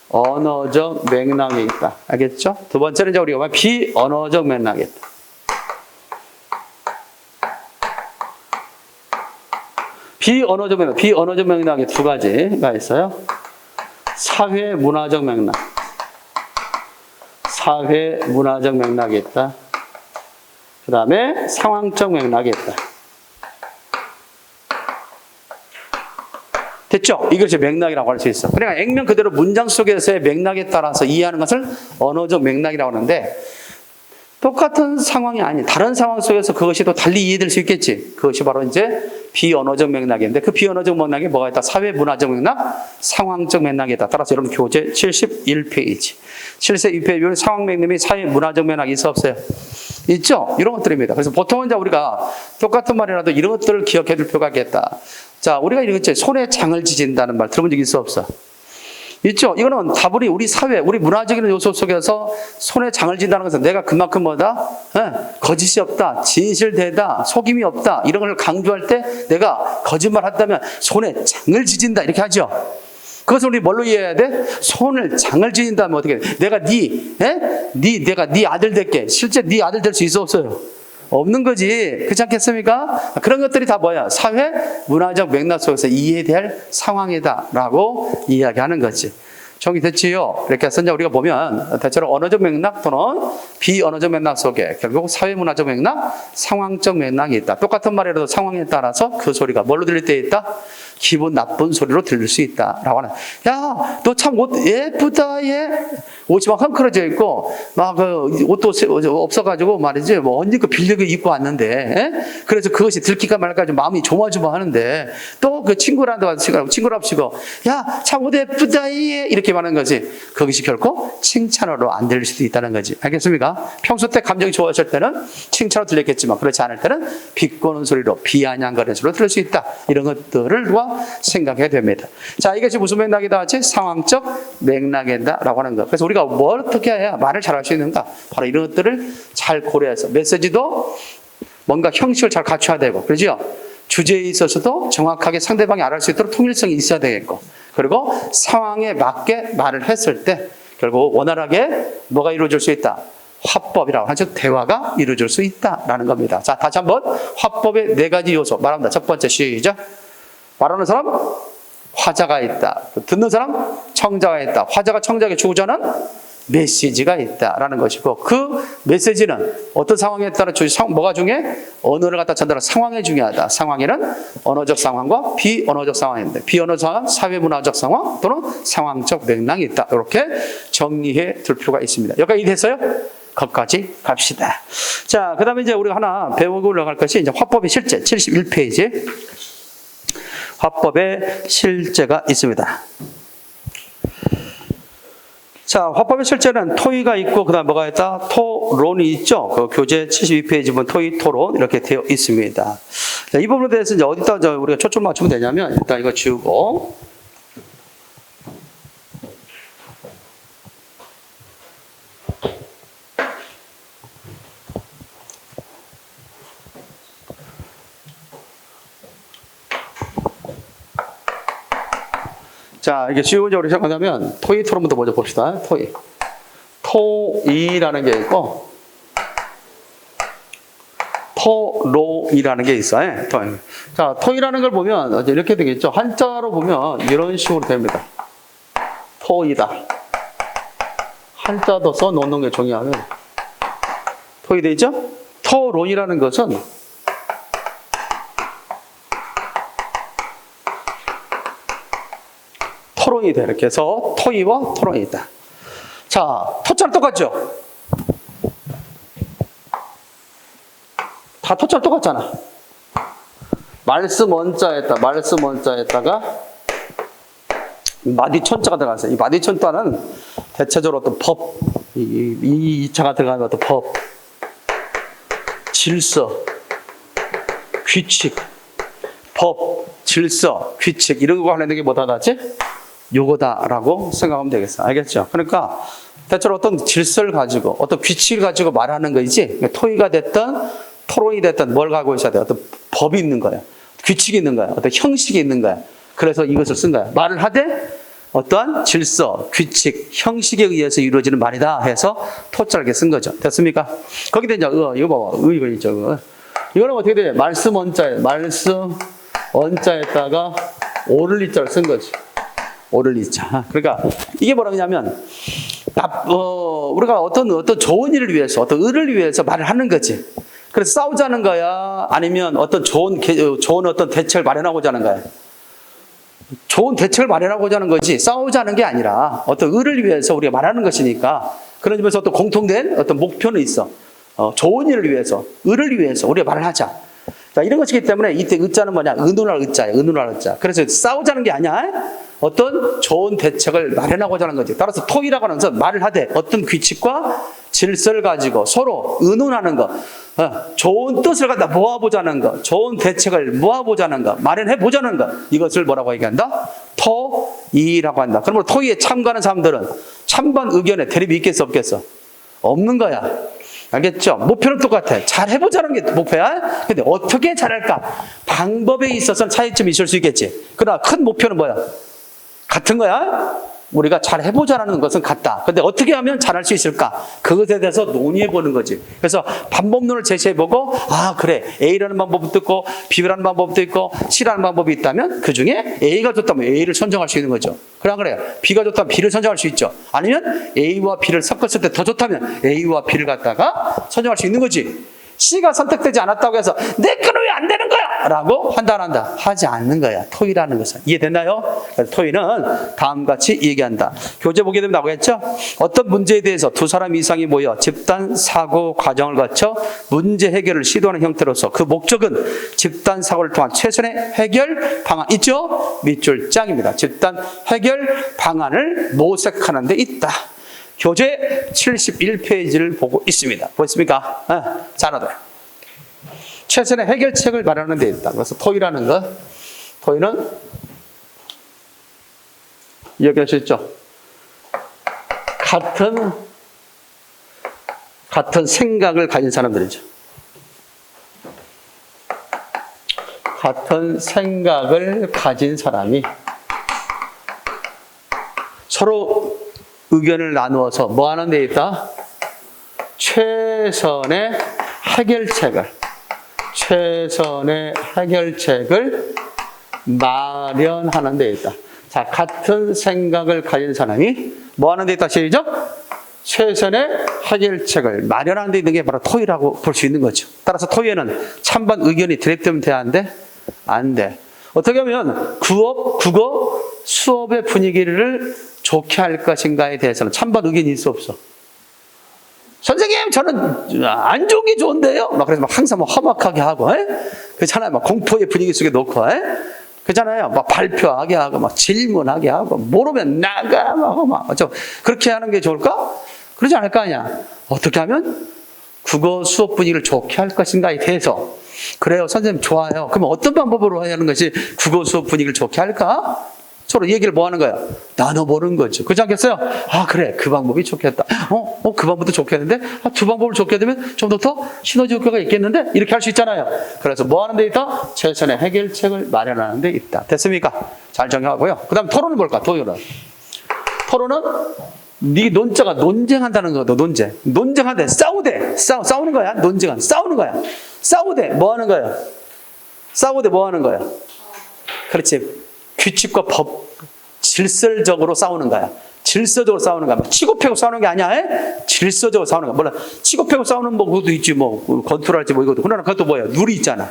언어적 맥락이 있다. 알겠죠? 두 번째는 이제 우리가 비언어적 맥락이 있다. 비언어적 맥락이 두 가지가 있어요. 사회 문화적 맥락. 사회 문화적 맥락이 있다. 그 다음에 상황적 맥락이 있다. 됐죠? 이것이 맥락이라고 할 수 있어. 그러니까 액면 그대로 문장 속에서의 맥락에 따라서 이해하는 것을 언어적 맥락이라고 하는데 똑같은 상황이 아닌 다른 상황 속에서 그것이 또 달리 이해될 수 있겠지. 그것이 바로 이제 비언어적 맥락인데 그 비언어적 맥락에 뭐가 있다? 사회 문화적 맥락, 상황적 맥락이 있다. 따라서 여러분 교재 71페이지. 71페이지 상황 맥락이 사회 문화적 맥락이 있어 없어요? 있죠? 이런 것들입니다. 그래서 보통은 이제 우리가 똑같은 말이라도 이런 것들을 기억해 둘 필요가 있겠다. 자, 우리가 이런 거 있죠. 손에 장을 지진다는 말 들어본 적 있어 없어? 있죠? 이거는 다분히 우리 사회, 우리 문화적인 요소 속에서 손에 장을 진다는 것은 내가 그만큼 뭐다? 거짓이 없다, 진실되다, 속임이 없다 이런 걸 강조할 때 내가 거짓말 한다면 손에 장을 지진다 이렇게 하죠. 그것을 우리 뭘로 이해해야 돼? 손을 장을 지진다면 어떻게 돼? 내가 내가 네 아들 될게 실제 네 아들 될 수 있어 없어요? 없는 거지. 그렇지 않겠습니까? 그런 것들이 다 뭐야? 사회, 문화적 맥락 속에서 이해될 상황이다라고 이야기하는 거지. 정리됐지요? 이렇게 해서 이제 우리가 보면 대체로 언어적 맥락 또는 비언어적 맥락 속에 결국 사회 문화적 맥락, 상황적 맥락이 있다. 똑같은 말이라도 상황에 따라서 그 소리가 뭘로 들릴 때 있다? 기분 나쁜 소리로 들릴 수 있다라고 하는. 야, 너 참 옷 예쁘다 얘. 옷이 막 헝클어져 있고 막 그 옷도 없어가지고 말이지 뭐 언니 거 빌리고 입고 왔는데 그래서 그것이 들킬까 말까 좀 마음이 조마조마하는데 또 그 친구랑도 친구랍시고 야, 참 옷 예쁘다 얘 이렇게 말하는 거지. 그것이 결코 칭찬으로 안 들릴 수도 있다는 거지. 알겠습니까? 평소 때 감정이 좋았을 때는 칭찬으로 들렸겠지만 그렇지 않을 때는 비꼬는 소리로 비아냥거리는 소리로 들을 수 있다. 이런 것들을 생각해야 됩니다. 자, 이것이 무슨 맥락이다 하지? 상황적 맥락이다라고 하는 것. 그래서 우리가 뭘 어떻게 해야 말을 잘할 수 있는가? 바로 이런 것들을 잘 고려해서 메시지도 뭔가 형식을 잘 갖춰야 되고, 그렇죠? 주제에 있어서도 정확하게 상대방이 알을 수 있도록 통일성이 있어야 되겠고, 그리고 상황에 맞게 말을 했을 때 결국 원활하게 뭐가 이루어질 수 있다? 화법이라고 하죠. 대화가 이루어질 수 있다라는 겁니다. 자, 다시 한번 화법의 네 가지 요소 말합니다. 첫 번째 시작. 말하는 사람 화자가 있다. 듣는 사람 청자가 있다. 화자가 청자에게 주고자 하는 메시지가 있다라는 것이고 그 메시지는 어떤 상황에 따라 뭐가 중요해? 언어를 갖다 전달하는 상황이 중요하다. 상황에는 언어적 상황과 비언어적 상황인데 비언어적 상황은 사회문화적 상황 또는 상황적 맥락이 있다. 이렇게 정리해 둘 필요가 있습니다. 여기까지 됐어요? 거기까지 갑시다. 자, 그 다음에 이제 우리가 하나 배우고 올라갈 것이 이제 화법의 실제 71페이지. 화법의 실제가 있습니다. 자, 화법의 실제는 토의가 있고 그다음 뭐가 있다? 토론이 있죠. 그 교재 72페이지 보면 토의, 토론 이렇게 되어 있습니다. 자, 이 부분에 대해서 이제 어디다 우리가 초점 맞추면 되냐면 일단 이거 지우고 자, 이게 쉬워적으로 시작하자면 토이 토론부터 먼저 봅시다. 토이. 토이라는 게 있고 토로이라는 게 있어요. 토이. 자, 토이라는 걸 보면 이렇게 되겠죠. 한자로 보면 이런 식으로 됩니다. 토이다. 한자도 써 놓는 게 중요하면 토이 되죠? 토론이라는 것은 토론이 돼. 이렇게 해서 토이와 토론이 있다. 자, 토자는 똑같죠? 다 토자는 똑같잖아. 말씀 원자에다가 마디천자가 들어갔어요. 이 마디천자는 대체적으로 어떤 법, 이 자가 들어가는 어떤 법, 질서, 규칙, 법, 질서, 규칙 이런 거 관련된 게 뭐다 나지? 요거다라고 생각하면 되겠어. 알겠죠? 그러니까 대체로 어떤 질서를 가지고 어떤 규칙을 가지고 말하는 거이지 토의가 됐든 토론이 됐든 뭘 가지고 있어야 돼? 어떤 법이 있는 거야. 규칙이 있는 거야. 어떤 형식이 있는 거야. 그래서 이것을 쓴 거야. 말을 하되 어떠한 질서, 규칙, 형식에 의해서 이루어지는 말이다 해서 토자를 이렇게 쓴 거죠. 됐습니까? 거기다 이제 이거 봐봐. 이거 있죠. 이거는 어떻게 돼? 말씀 원자에다가 오를 이자를 쓴 거지. 오를 이자. 그러니까 이게 뭐라냐면 우리가 어떤 좋은 일을 위해서 어떤 의를 위해서 말을 하는 거지. 그래서 싸우자는 거야? 아니면 어떤 좋은 어떤 대책을 마련하고자 하는 거야? 좋은 대책을 마련하고자 하는 거지 싸우자는 게 아니라 어떤 의를 위해서 우리가 말하는 것이니까 그런 점에서 어떤 공통된 어떤 목표는 있어. 좋은 일을 위해서, 의를 위해서 우리가 말을 하자. 자, 이런 것이기 때문에 이때 의자는 뭐냐? 의논할 의자야. 의논할 의자. 그래서 싸우자는 게 아니야. 어떤 좋은 대책을 마련하고자 하는 거지. 따라서 토의라고 하는 것은 말을 하되 어떤 규칙과 질서를 가지고 서로 의논하는 것, 좋은 뜻을 갖다 모아보자는 것, 좋은 대책을 모아보자는 것, 마련해보자는 것, 이것을 뭐라고 얘기한다? 토의라고 한다. 그러면 토의에 참가하는 사람들은 찬반 의견에 대립이 있겠어 없겠어? 없는 거야. 알겠죠? 목표는 똑같아. 잘 해보자는 게 목표야. 근데 어떻게 잘할까? 방법에 있어서는 차이점이 있을 수 있겠지. 그러나 큰 목표는 뭐야? 같은 거야. 우리가 잘 해보자는 것은 같다. 근데 어떻게 하면 잘할 수 있을까? 그것에 대해서 논의해보는 거지. 그래서 방법론을 제시해보고 그래. A라는 방법도 있고 B라는 방법도 있고 C라는 방법이 있다면 그 중에 A가 좋다면 A를 선정할 수 있는 거죠. 그래요. B가 좋다면 B를 선정할 수 있죠. 아니면 A와 B를 섞었을 때 더 좋다면 A와 B를 갖다가 선정할 수 있는 거지. C가 선택되지 않았다고 해서 내 거는 왜 안 되는 거야? 라고 판단한다. 하지 않는 거야. 토의라는 것은. 이해됐나요? 토의는 다음과 같이 얘기한다. 교재 보게 되면 나오겠죠? 어떤 문제에 대해서 두 사람 이상이 모여 집단 사고 과정을 거쳐 문제 해결을 시도하는 형태로서 그 목적은 집단 사고를 통한 최선의 해결 방안 있죠? 밑줄 짱입니다. 집단 해결 방안을 모색하는 데 있다. 교재 71페이지를 보고 있습니다. 보셨습니까? 잘하다. 최선의 해결책을 마련하는 데 있다. 그래서 토의라는 것, 토의는 여기 하셨죠? 같은 생각을 가진 사람들이죠. 같은 생각을 가진 사람이 서로 의견을 나누어서 뭐 하는 데 있다? 최선의 해결책을 마련하는 데 있다. 자, 같은 생각을 가진 사람이 뭐 하는 데 있다? 시죠? 최선의 해결책을 마련하는 데 있는 게 바로 토의라고 볼 수 있는 거죠. 따라서 토의에는 찬반 의견이 드랩되면 돼? 안 돼? 안 돼. 어떻게 하면 국어, 수업의 분위기를 좋게 할 것인가에 대해서는 찬반 의견이 있을 수 없어. 선생님, 저는 안 좋은 게 좋은데요? 그래서 항상 험악하게 하고, 그렇잖아요. 공포의 분위기 속에 놓고, 그렇잖아요. 발표하게 하고, 질문하게 하고, 모르면 나가, 그렇게 하는 게 좋을까? 그러지 않을 거 아니야. 어떻게 하면 국어 수업 분위기를 좋게 할 것인가에 대해서. 그래요, 선생님 좋아요. 그러면 어떤 방법으로 하는 것이 국어 수업 분위기를 좋게 할까? 서로 얘기를 뭐 하는 거야? 나눠보는 거죠. 그렇지 않겠어요? 그래. 그 방법이 좋겠다. 그 방법도 좋겠는데? 두 방법을 좋게 되면 좀 더 시너지 효과가 있겠는데? 이렇게 할 수 있잖아요. 그래서 뭐 하는 데 있다? 최선의 해결책을 마련하는 데 있다. 됐습니까? 잘 정하고요. 그 다음 토론은 뭘까? 토론은 네 논자가 논쟁한다는 거도 논쟁. 논쟁하대. 싸우는 거야. 논쟁한. 싸우는 거야. 싸우대. 뭐 하는 거야? 싸우대 뭐 하는 거야? 그렇지. 규칙과 법, 질서적으로 싸우는 거야. 질서적으로 싸우는 거야. 치고 패고 싸우는 게 아니야. 에? 질서적으로 싸우는 거야. 몰라. 치고 패고 싸우는 뭐 그것도 있지. 뭐 권투랄지 뭐 이것도. 그러나 그것도 뭐야? 룰이 있잖아.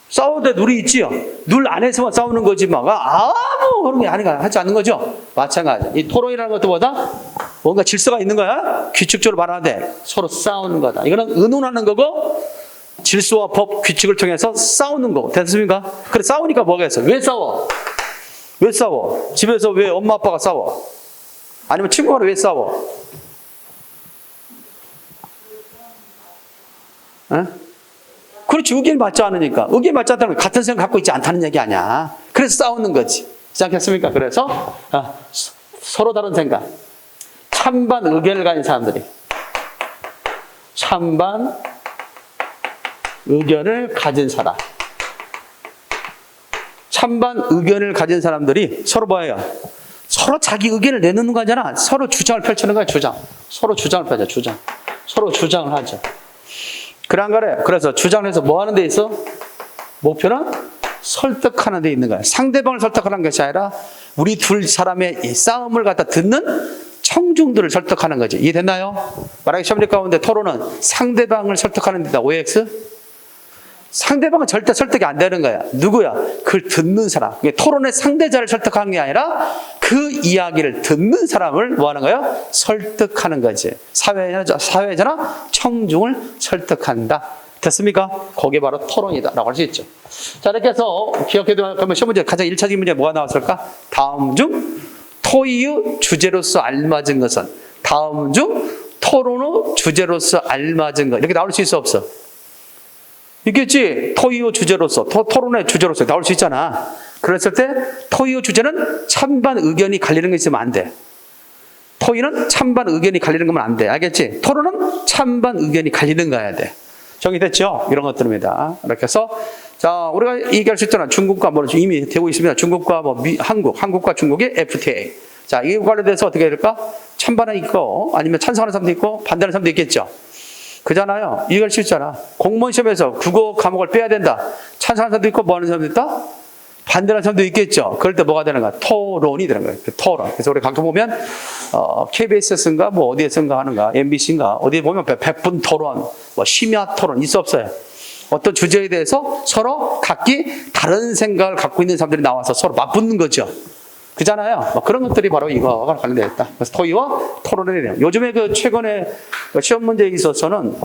싸우는데 룰이 있지요. 룰 안에서만 싸우는 거지 막. 뭐 그런 게 아니가 하지 않는 거죠. 마찬가지. 이 토론이라는 것도 뭐다? 뭔가 질서가 있는 거야. 규칙적으로 말하는데 서로 싸우는 거다. 이거는 의논하는 거고 질서와 법, 규칙을 통해서 싸우는 거고. 됐습니까? 그래 싸우니까 뭐가 있어? 왜 싸워? 왜 싸워? 집에서 왜 엄마 아빠가 싸워? 아니면 친구가 왜 싸워? 에? 그렇지. 의견이 맞지 않으니까. 의견이 맞지 않다는 건 같은 생각 갖고 있지 않다는 얘기 아니야. 그래서 싸우는 거지. 그렇지 않겠습니까? 그래서 서로 다른 생각. 찬반 의견을 가진 사람들이. 찬반 의견을 가진 사람. 찬반 의견을 가진 사람들이 서로 뭐예요? 서로 자기 의견을 내놓는 거잖아. 서로 주장을 펼치는 거야, 주장. 서로 주장을 펼쳐, 주장. 서로 주장을 하죠. 그래 안 그래? 그래서 주장을 해서 뭐 하는 데 있어? 목표는 설득하는 데 있는 거야. 상대방을 설득하는 것이 아니라 우리 둘 사람의 이 싸움을 갖다 듣는 청중들을 설득하는 거지. 이해됐나요? 만약에 시험지 가운데 토론은 상대방을 설득하는 데다 OX? 상대방은 절대 설득이 안 되는 거야. 누구야? 그걸 듣는 사람. 토론의 상대자를 설득하는 게 아니라 그 이야기를 듣는 사람을 뭐 하는 거야? 설득하는 거지. 사회자나 청중을 설득한다. 됐습니까? 그게 바로 토론이다 라고 할 수 있죠. 자, 이렇게 해서 기억해도 그러면 시험 문제 가장 1차적인 문제 뭐가 나왔을까? 다음 중 토의의 주제로서 알맞은 것은 다음 중 토론의 주제로서 알맞은 것. 이렇게 나올 수 있어 없어? 있겠지. 토의의 주제로서, 토론의 주제로서 나올 수 있잖아. 그랬을 때 토의의 주제는 찬반 의견이 갈리는 게 있으면 안 돼. 토의는 찬반 의견이 갈리는 거면 안 돼. 알겠지? 토론은 찬반 의견이 갈리는 거야 돼. 정리됐죠? 이런 것들입니다. 이렇게 해서 자, 우리가 얘기할 수 있잖아. 중국과 뭐 이미 되고 있습니다. 중국과 뭐 한국과 중국의 FTA. 자, 이 관련돼서 어떻게 될까? 찬반은 있고 아니면 찬성하는 사람도 있고 반대하는 사람도 있겠죠. 그잖아요. 이걸 쉽잖아. 공무원 시험에서 국어 과목을 빼야 된다. 찬성하는 사람도 있고 뭐 하는 사람도 있다? 반대하는 사람도 있겠죠. 그럴 때 뭐가 되는 거야? 토론이 되는 거예요. 토론. 그래서 우리 가끔 보면 KBS인가 뭐 어디에선가 하는가 MBC인가 어디에 보면 100분 토론, 뭐 심야 토론 있어 없어요? 어떤 주제에 대해서 서로 각기 다른 생각을 갖고 있는 사람들이 나와서 서로 맞붙는 거죠. 그잖아요. 뭐 그런 것들이 바로 이거와 관련되어 있다. 그래서 토의와 토론의 내용. 요즘에 그 최근에 시험 문제에 있어서는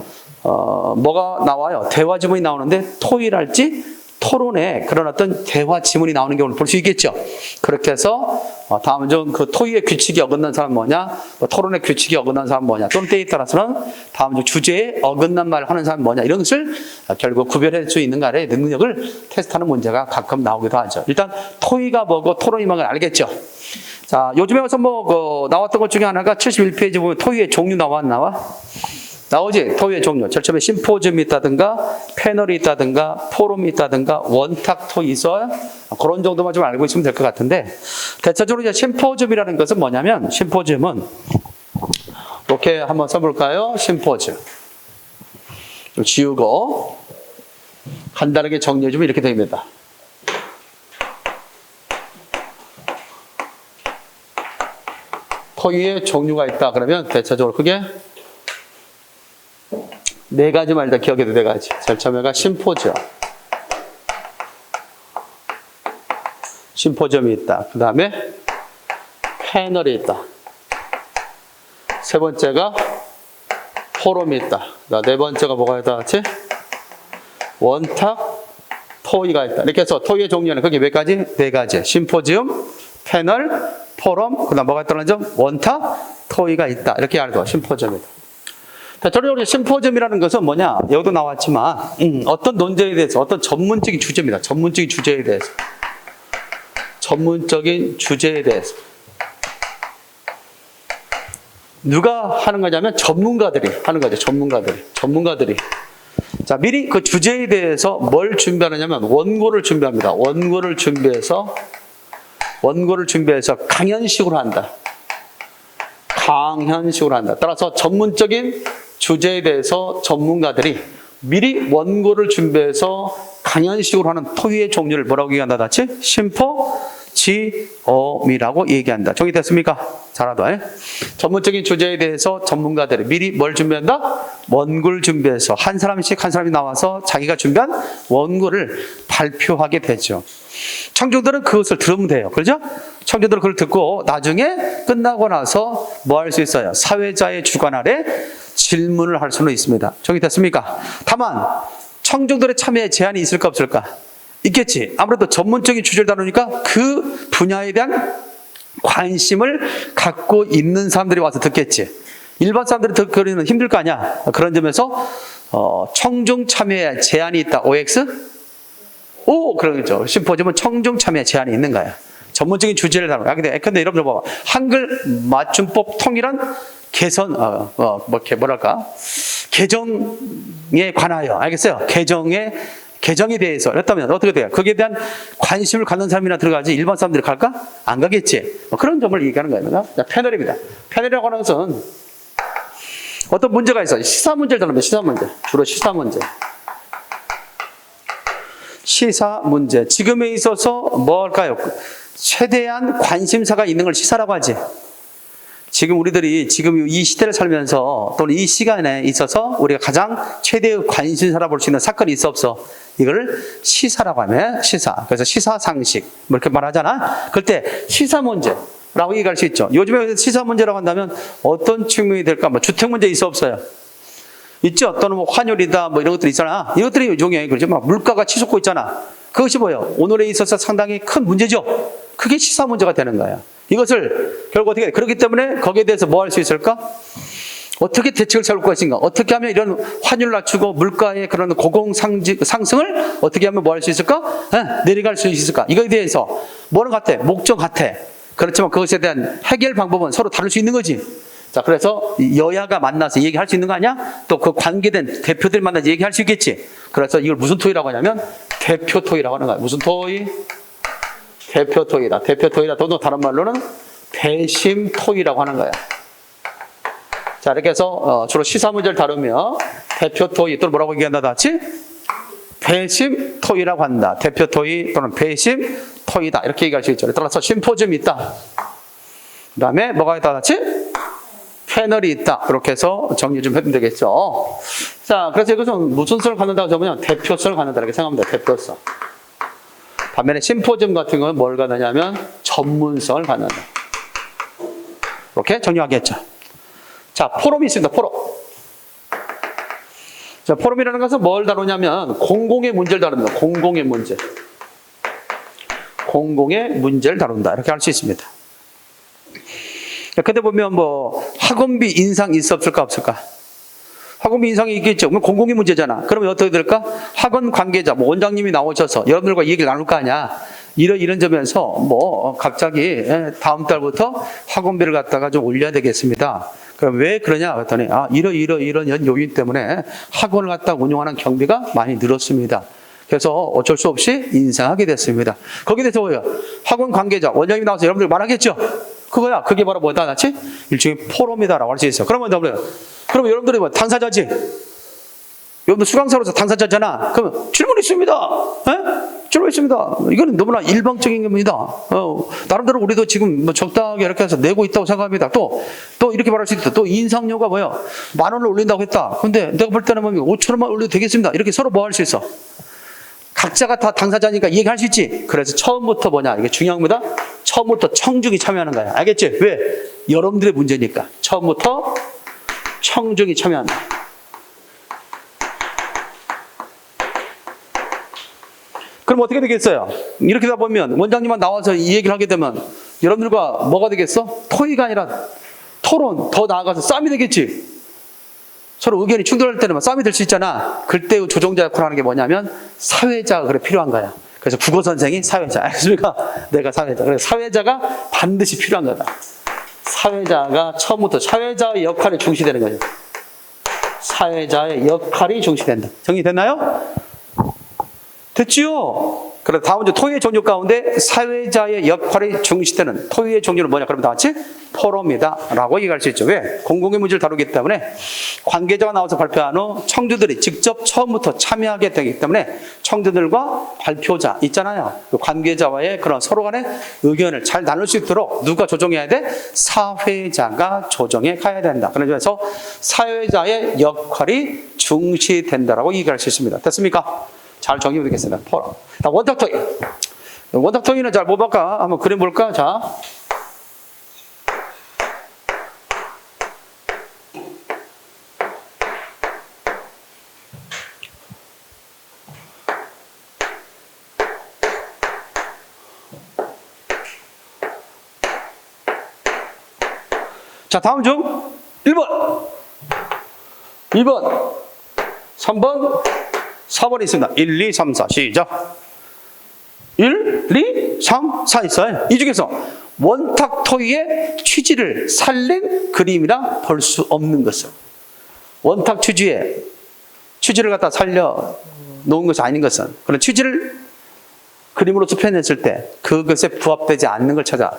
뭐가 나와요? 대화 지문이 나오는데 토의랄지 토론에 그런 어떤 대화 지문이 나오는 경우를 볼 수 있겠죠. 그렇게 해서 다음 중 그 토의의 규칙이 어긋난 사람 뭐냐, 토론의 규칙이 어긋난 사람 뭐냐, 또는 때에 따라서는 다음 중 주제에 어긋난 말을 하는 사람 뭐냐, 이런 것을 결국 구별할 수 있는가의 능력을 테스트하는 문제가 가끔 나오기도 하죠. 일단 토의가 뭐고 토론이 뭔가 알겠죠. 자, 요즘에 와서 뭐 나왔던 것 중에 하나가 71페이지 보면 토의의 종류 나와? 나오지? 토의의 종류. 제일 처음에 심포지엄이 있다든가, 패널이 있다든가, 포럼이 있다든가, 원탁 토의 있어요? 그런 정도만 좀 알고 있으면 될 것 같은데, 대체적으로 이제 심포지엄이라는 것은 뭐냐면, 심포지엄은, 이렇게 한번 써볼까요? 심포지엄. 지우고, 간단하게 정리해주면 이렇게 됩니다. 토의의 종류가 있다. 그러면 대체적으로 그게 네 가지만 일단 기억해도 네 가지. 제일 처음에가 심포지엄. 심포지엄이 있다. 그 다음에 패널이 있다. 세 번째가 포럼이 있다. 네 번째가 뭐가 있다 같이? 원탁 토의가 있다. 이렇게 해서 토의의 종류는 그게 몇 가지? 네 가지. 심포지엄, 패널, 포럼, 그 다음 뭐가 있다는 점? 원탁 토의가 있다. 이렇게 알고 심포지엄이다. 대체적으로 심포지엄이라는 것은 뭐냐? 여기도 나왔지만 어떤 논쟁에 대해서 어떤 전문적인 주제입니다. 전문적인 주제에 대해서. 전문적인 주제에 대해서. 누가 하는 거냐면 전문가들이 하는 거죠. 전문가들이. 자, 미리 그 주제에 대해서 뭘 준비하느냐면 원고를 준비합니다. 원고를 준비해서 원고를 준비해서 강연식으로 한다. 강연식으로 한다. 따라서 전문적인 주제에 대해서 전문가들이 미리 원고를 준비해서 강연식으로 하는 토의의 종류를 뭐라고 얘기한다? 같이 심포지엄이라고 얘기한다. 정리됐습니까? 잘하다. 전문적인 주제에 대해서 전문가들이 미리 뭘 준비한다? 원고를 준비해서 한 사람씩 한 사람이 나와서 자기가 준비한 원고를 발표하게 되죠. 청중들은 그것을 들으면 돼요. 그렇죠? 청중들은 그걸 듣고 나중에 끝나고 나서 뭐 할 수 있어요? 사회자의 주관 아래 질문을 할 수는 있습니다. 정리됐습니까? 다만 청중들의 참여에 제한이 있을까 없을까? 있겠지. 아무래도 전문적인 주제를 다루니까 그 분야에 대한 관심을 갖고 있는 사람들이 와서 듣겠지. 일반 사람들이 듣기는 힘들 거 아니야. 그런 점에서 청중 참여에 제한이 있다. OX? 오, 그러죠. 심포지엄은 청중 참여에 제한이 있는 거야. 전문적인 주제를 다루는 거야. 근데 여러분들 봐봐. 한글 맞춤법 통일한 개선, 개정에 관하여. 알겠어요? 개정에 대해서. 그렇다면 어떻게 돼요? 거기에 대한 관심을 갖는 사람이나 들어가지 일반 사람들이 갈까? 안 가겠지. 그런 점을 얘기하는 거예요. 자, 패널입니다. 패널이라고 하는 것은 어떤 문제가 있어요. 시사 문제를 다룹니다. 시사 문제. 주로 시사 문제. 시사 문제. 지금에 있어서 뭐 할까요? 최대한 관심사가 있는 걸 시사라고 하지. 지금 우리들이 지금 이 시대를 살면서 또는 이 시간에 있어서 우리가 가장 최대의 관심사라 볼 수 있는 사건이 있어 없어? 이걸 시사라고 하면 시사. 그래서 시사 상식 뭐 이렇게 말하잖아. 그럴 때 시사 문제라고 얘기할 수 있죠. 요즘에 시사 문제라고 한다면 어떤 측면이 될까? 뭐 주택 문제 있어 없어요? 있죠. 또는 뭐 환율이다 뭐 이런 것들이 있잖아. 이것들이 요즘에 그렇죠. 막 물가가 치솟고 있잖아. 그것이 뭐예요? 오늘에 있어서 상당히 큰 문제죠. 그게 시사 문제가 되는 거야. 이것을 결국 어떻게 해? 그렇기 때문에 거기에 대해서 뭐 할 수 있을까? 어떻게 대책을 세울 것인가? 어떻게 하면 이런 환율을 낮추고 물가의 그런 상승을 어떻게 하면 뭐 할 수 있을까? 내려갈 수 있을까? 이거에 대해서 뭐는 같아? 목적 같아. 그렇지만 그것에 대한 해결 방법은 서로 다를 수 있는 거지. 자, 그래서 여야가 만나서 얘기할 수 있는 거 아니야? 또 그 관계된 대표들이 만나서 얘기할 수 있겠지. 그래서 이걸 무슨 토의라고 하냐면 대표 토의라고 하는 거야. 무슨 토의? 대표 토의다. 대표 토의다. 또 다른 말로는 대심 토의라고 하는 거야. 자, 이렇게 해서 주로 시사 문제를 다루며 대표 토의 또는 뭐라고 얘기한다 같이? 배심 토의라고 한다. 대표 토의 또는 배심 토의다. 이렇게 얘기할 수 있죠. 따라서 심포지엄이 있다. 그 다음에 뭐가 있다 같이? 패널이 있다. 그렇게 해서 정리 좀 해주면 되겠죠. 자, 그래서 이것은 무슨 수를 갖는다고 하면 대표성을 갖는다. 이렇게 생각하면 돼. 대표성. 반면에 심포지엄 같은 건 뭘 갖느냐면 전문성을 갖는다. 이렇게 정리하겠죠. 자, 포럼이 있습니다. 포럼. 자, 포럼이라는 것은 뭘 다루냐면 공공의 문제를 다룹니다. 공공의 문제. 공공의 문제를 다룬다. 이렇게 할 수 있습니다. 근데 보면 뭐 학원비 인상 있어 없을까 없을까? 학원비 인상이 있겠죠. 그럼 공공의 문제잖아. 그러면 어떻게 될까? 학원 관계자, 뭐 원장님이 나오셔서 여러분들과 얘기를 나눌 거 아니야. 이런 점에서 뭐 갑자기 다음 달부터 학원비를 갖다가 좀 올려야 되겠습니다. 그럼 왜 그러냐 그랬더니 이런 요인 때문에 학원을 갖다 운영하는 경비가 많이 늘었습니다. 그래서 어쩔 수 없이 인상하게 됐습니다. 거기에 대해서 뭐예요? 학원 관계자, 원장님이 나와서 여러분들 말하겠죠? 그거야. 그게 바로 뭐다, 같이? 일종의 포럼이다라고 할 수 있어요. 그러면 여러분들이 뭐 당사자지? 여러분들 수강사로서 당사자잖아. 그러면 질문 있습니다. 질문 있습니다. 이거는 너무나 일방적인 겁니다. 나름대로 우리도 지금 뭐 적당하게 이렇게 해서 내고 있다고 생각합니다. 또 이렇게 말할 수 있다. 또 인상료가 뭐예요? 10,000원을 올린다고 했다. 근데 내가 볼 때는 뭐 5,000원만 올려도 되겠습니다. 이렇게 서로 뭐 할 수 있어? 각자가 다 당사자니까 얘기할 수 있지. 그래서 처음부터 뭐냐? 이게 중요한 겁니다. 처음부터 청중이 참여하는 거야. 알겠지? 왜? 여러분들의 문제니까. 처음부터 청중이 참여한다. 그럼 어떻게 되겠어요? 이렇게 다 보면 원장님만 나와서 이 얘기를 하게 되면 여러분들과 뭐가 되겠어? 토의가 아니라 토론, 더 나아가서 싸움이 되겠지. 서로 의견이 충돌할 때는 싸움이 될 수 있잖아. 그때 조정자 역할을 하는 게 뭐냐면 사회자가 그래 필요한 거야. 그래서 국어 선생이 사회자. 알겠습니까? 내가 사회자. 그래서 사회자가 반드시 필요한 거다. 사회자가 처음부터 사회자의 역할이 중시되는 거죠. 사회자의 역할이 중시된다. 정리됐나요? 됐지요? 그래서 다음 주 토의의 종류 가운데 사회자의 역할이 중시되는 토의의 종류는 뭐냐? 그러면 다 같이 포럼이다 라고 얘기할 수 있죠. 왜? 공공의 문제를 다루기 때문에 관계자가 나와서 발표한 후 청주들이 직접 처음부터 참여하게 되기 때문에 청주들과 발표자 있잖아요. 그 관계자와의 그런 서로 간의 의견을 잘 나눌 수 있도록 누가 조정해야 돼? 사회자가 조정해 가야 된다. 그래서 사회자의 역할이 중시된다라고 얘기할 수 있습니다. 됐습니까? 잘 정리해 보겠습니다. 포럼. 원탁 토의. 원탁 토의는 잘 못 볼까? 한번 그림 볼까? 자. 자, 다음 중 1번, 2번, 3번, 4번이 있습니다. 1, 2, 3, 4 시작. 1, 2, 3, 4 있어요. 이 중에서 원탁 토의의 취지를 살린 그림이라 볼 수 없는 것은 원탁 취지를 갖다 살려 놓은 것이 아닌 것은 그런 취지를 그림으로서 표현했을 때 그것에 부합되지 않는 걸 찾아.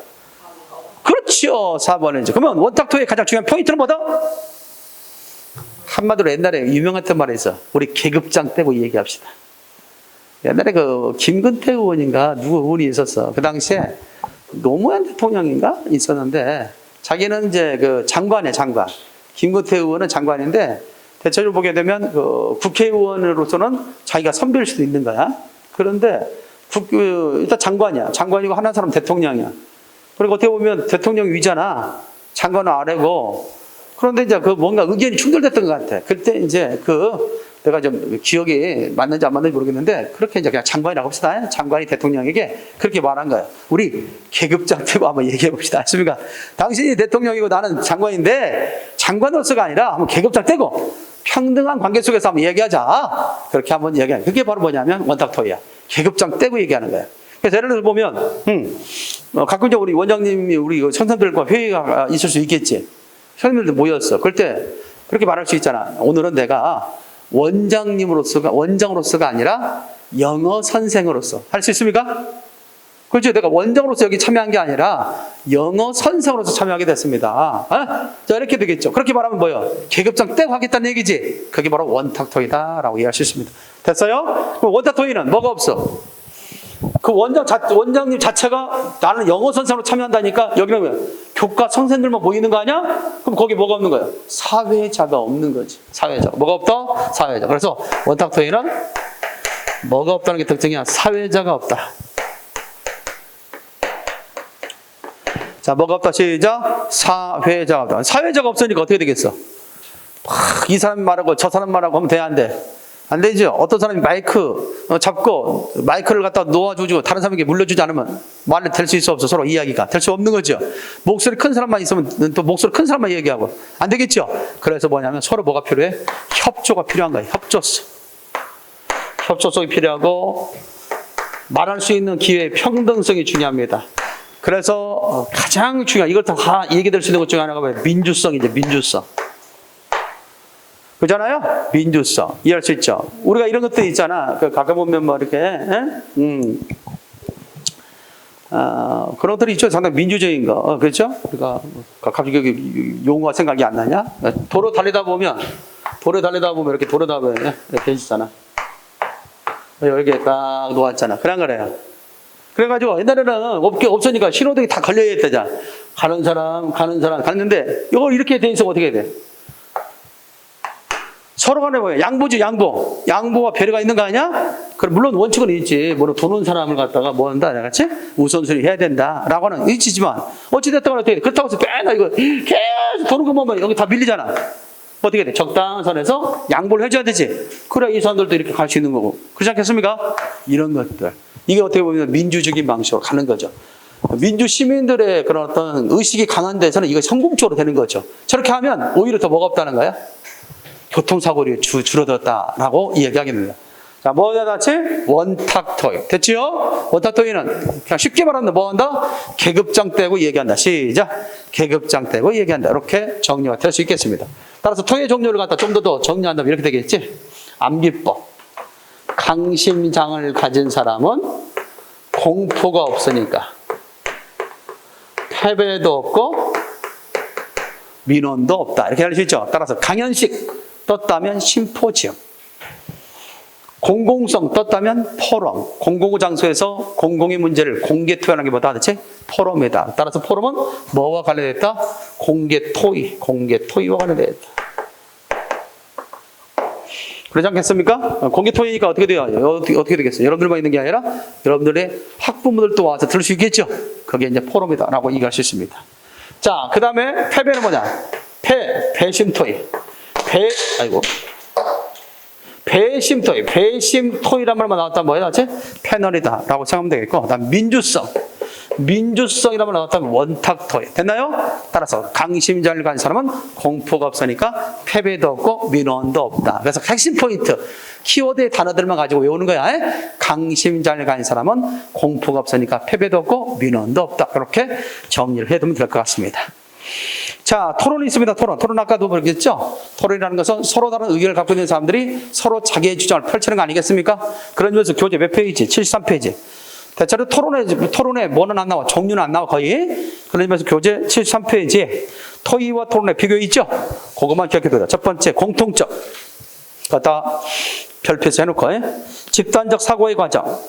그렇죠. 4번이죠. 그러면 원탁 토의의 가장 중요한 포인트는 뭐다? 한마디로 옛날에 유명했던 말이 있어. 우리 계급장 떼고 얘기합시다. 옛날에 그 김근태 의원인가 누구 의원이 있었어. 그 당시에 노무현 대통령인가 있었는데 자기는 이제 그 장관이야, 장관. 김근태 의원은 장관인데 대체적으로 보게 되면 그 국회의원으로서는 자기가 선배일 수도 있는 거야. 그런데 일단 장관이야. 장관이고 하는 사람 대통령이야. 그리고 어떻게 보면 대통령 위잖아. 장관은 아래고. 그런데 이제 그 뭔가 의견이 충돌됐던 것 같아. 그때 이제 내가 좀 기억이 맞는지 안 맞는지 모르겠는데 그렇게 이제 그냥 장관이라고 합시다. 장관이 대통령에게 그렇게 말한 거예요. 우리 계급장 떼고 한번 얘기해 봅시다. 했습니까? 당신이 대통령이고 나는 장관인데 장관으로서가 아니라 한번 계급장 떼고 평등한 관계 속에서 한번 얘기하자. 그렇게 한번 얘기하는. 그게 바로 뭐냐면 원탁 토의야. 계급장 떼고 얘기하는 거예요. 그래서 예를 들어서 보면 가끔 이제 우리 원장님이 우리 선생들과 회의가 있을 수 있겠지. 선생님들도 모였어. 그럴 때 그렇게 말할 수 있잖아. 오늘은 내가 원장으로서가 아니라 영어 선생으로서 할 수 있습니까? 그렇죠. 내가 원장으로서 여기 참여한 게 아니라 영어 선생으로서 참여하게 됐습니다. 자, 이렇게 되겠죠. 그렇게 말하면 뭐예요? 계급장 떼고 하겠다는 얘기지. 그게 바로 원탁 토의다라고 이해할 수 있습니다. 됐어요? 그럼 원탁 토의는 뭐가 없어? 그 원장님 자체가 나는 영어 선생으로 참여한다니까 여기는 교과 선생들만 모이는 거 아니야? 그럼 거기 뭐가 없는 거야? 사회자가 없는 거지. 사회자. 뭐가 없다? 사회자. 그래서 원탁 토의는 뭐가 없다는 게 특징이야. 사회자가 없다. 자, 뭐가 없다? 시작. 사회자가 없다. 사회자가 없으니까 어떻게 되겠어? 이 사람 말하고 저 사람 말하고 하면 돼, 안 돼? 안 되죠. 어떤 사람이 마이크 잡고 마이크를 갖다 놓아주고 다른 사람에게 물려주지 않으면 말을 될 수 있어 없어. 서로 이야기가 될 수 없는 거죠. 목소리 큰 사람만 있으면 또 목소리 큰 사람만 얘기하고 안 되겠죠. 그래서 뭐냐면 서로 뭐가 필요해? 협조가 필요한 거예요. 협조성이 필요하고 말할 수 있는 기회의 평등성이 중요합니다. 그래서 가장 중요한 이걸 다 얘기될 수 있는 것 중에 하나가 뭐예요? 민주성이죠. 민주성. 그잖아요? 민주성. 이해할 수 있죠? 우리가 이런 것들 있잖아. 가끔 보면 뭐 이렇게, 그런 것들이 있죠. 상당히 민주적인 거. 그렇죠? 우리가 갑자기 용어가 생각이 안 나냐? 도로 달리다 보면 이렇게 이렇게 있잖아. 여기 딱 놓았잖아. 그런 거래요. 그래가지고 옛날에는 없으니까 신호등이 다 걸려야 했다잖아. 가는 사람, 갔는데 이걸 이렇게 돼 있으면 어떻게 돼? 서로 간에 뭐예요? 양보지, 양보. 양보와 배려가 있는 거 아니야? 그럼 물론 원칙은 있지. 도는 사람을 갖다가 뭐 한다, 같이? 우선순위 해야 된다. 라고 하는 의지지만, 어찌됐든 간에 어떻게 돼? 그렇다고 해서 맨날 이거 계속 도는 것만 보면 여기 다 밀리잖아. 어떻게 돼? 적당한 선에서 양보를 해줘야 되지. 그래야 이 사람들도 이렇게 갈 수 있는 거고. 그렇지 않겠습니까? 이런 것들. 이게 어떻게 보면 민주적인 방식으로 가는 거죠. 민주 시민들의 그런 어떤 의식이 강한 데서는 이거 성공적으로 되는 거죠. 저렇게 하면 오히려 더 뭐가 없다는 거야? 교통사고율이 줄어들었다라고 이야기하겠습니다. 자, 뭐냐 같이? 원탁 토의. 됐지요? 원탁 토의는 그냥 쉽게 말하면 뭐 한다? 계급장 떼고 얘기한다. 시작. 계급장 떼고 얘기한다. 이렇게 정리가 될 수 있겠습니다. 따라서 토의 종류를 갖다 좀 더 정리한다면 이렇게 되겠지? 암기법. 강심장을 가진 사람은 공포가 없으니까 패배도 없고 민원도 없다. 이렇게 할 수 있죠. 따라서 강연식 떴다면 심포지엄, 공공성 떴다면 포럼, 공공의 장소에서 공공의 문제를 공개 토의하는 게 뭐다? 대체 포럼이다. 따라서 포럼은 뭐와 관련됐다? 공개 토의와 관련됐다. 그러지 않겠습니까? 공개 토의니까 어떻게 돼요? 어떻게 되겠어요? 여러분들만 있는 게 아니라 여러분들의 학부모들도 와서 들을 수 있겠죠? 그게 이제 포럼이다라고 얘기할 수 있습니다. 자, 그 다음에 패배는 뭐냐? 배심 토의. 배심 토의란 말만 나왔다면 뭐야? 패널이다 라고 생각하면 되겠고, 그 다음 민주성이란 말 나왔다면 원탁 토의. 됐나요? 따라서 강심장을 간 사람은 공포가 없으니까 패배도 없고 민원도 없다. 그래서 핵심 포인트, 키워드의 단어들만 가지고 외우는 거야. 강심장을 간 사람은 공포가 없으니까 패배도 없고 민원도 없다. 이렇게 정리를 해두면 될 것 같습니다. 자, 토론이 있습니다. 토론 아까도 그랬죠? 토론이라는 것은 서로 다른 의견을 갖고 있는 사람들이 서로 자기의 주장을 펼치는 거 아니겠습니까? 그런 점에서 교재 몇 페이지? 73페이지. 대체로 토론에 뭐는 안 나와? 종류는 안 나와, 거의. 그런 점에서 교재 73페이지에 토의와 토론의 비교 있죠? 그것만 기억해둬요. 첫 번째, 공통점. 갖다 별표에서 해놓고, 집단적 사고의 과정.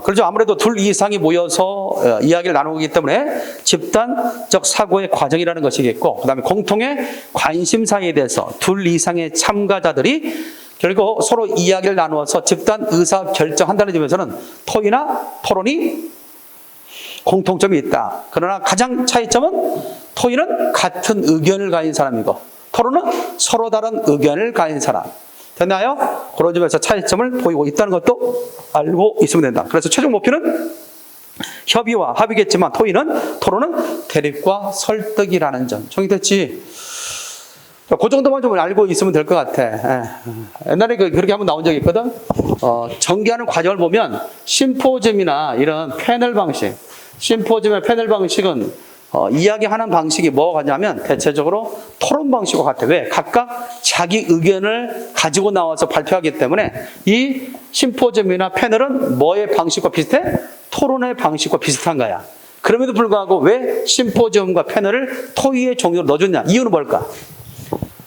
그렇죠. 아무래도 둘 이상이 모여서 이야기를 나누기 때문에 집단적 사고의 과정이라는 것이겠고, 그 다음에 공통의 관심사에 대해서 둘 이상의 참가자들이 결국 서로 이야기를 나누어서 집단 의사 결정한다는 점에서는 토의나 토론이 공통점이 있다. 그러나 가장 차이점은 토의는 같은 의견을 가진 사람이고 토론은 서로 다른 의견을 가진 사람. 됐나요? 그런 점에서 차이점을 보이고 있다는 것도 알고 있으면 된다. 그래서 최종 목표는 협의와 합의겠지만 토론은 대립과 설득이라는 점. 정리됐지? 그 정도만 좀 알고 있으면 될 것 같아. 옛날에 그렇게 한번 나온 적이 있거든. 전개하는 과정을 보면 심포지엄이나 이런 패널 방식, 심포지엄의 패널 방식은 이야기하는 방식이 뭐가 같냐면 대체적으로 토론 방식과 같아. 왜? 각각 자기 의견을 가지고 나와서 발표하기 때문에 이 심포지엄이나 패널은 뭐의 방식과 비슷해? 토론의 방식과 비슷한 거야. 그럼에도 불구하고 왜 심포지엄과 패널을 토의의 종류로 넣어줬냐? 이유는 뭘까?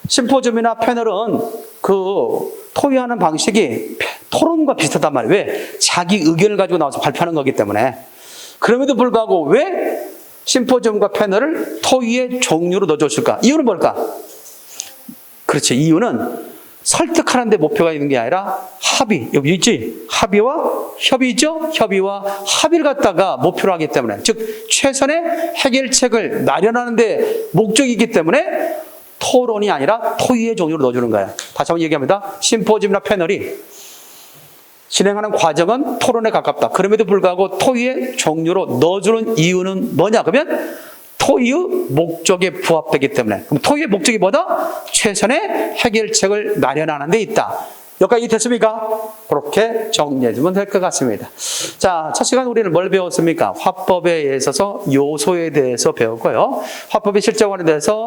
심포지엄이나 패널은 토의하는 방식이 토론과 비슷하단 말이에요. 왜? 자기 의견을 가지고 나와서 발표하는 거기 때문에. 그럼에도 불구하고 왜 심포지엄과 패널을 토의의 종류로 넣어줬을까? 이유는 뭘까? 그렇지. 이유는 설득하는 데 목표가 있는 게 아니라 합의. 여기 있지? 합의와 협의 있죠? 협의와 합의를 갖다가 목표로 하기 때문에. 즉, 최선의 해결책을 마련하는 데 목적이 있기 때문에 토론이 아니라 토의의 종류로 넣어주는 거야. 다시 한번 얘기합니다. 심포지엄이나 패널이 진행하는 과정은 토론에 가깝다. 그럼에도 불구하고 토의의 종류로 넣어주는 이유는 뭐냐? 그러면 토의의 목적에 부합되기 때문에. 그럼 토의의 목적이 뭐다? 최선의 해결책을 마련하는 데 있다. 여기까지 됐습니까? 그렇게 정리해주면 될 것 같습니다. 자, 첫 시간 우리는 뭘 배웠습니까? 화법에 있어서 요소에 대해서 배웠고요. 화법의 실제관에 대해서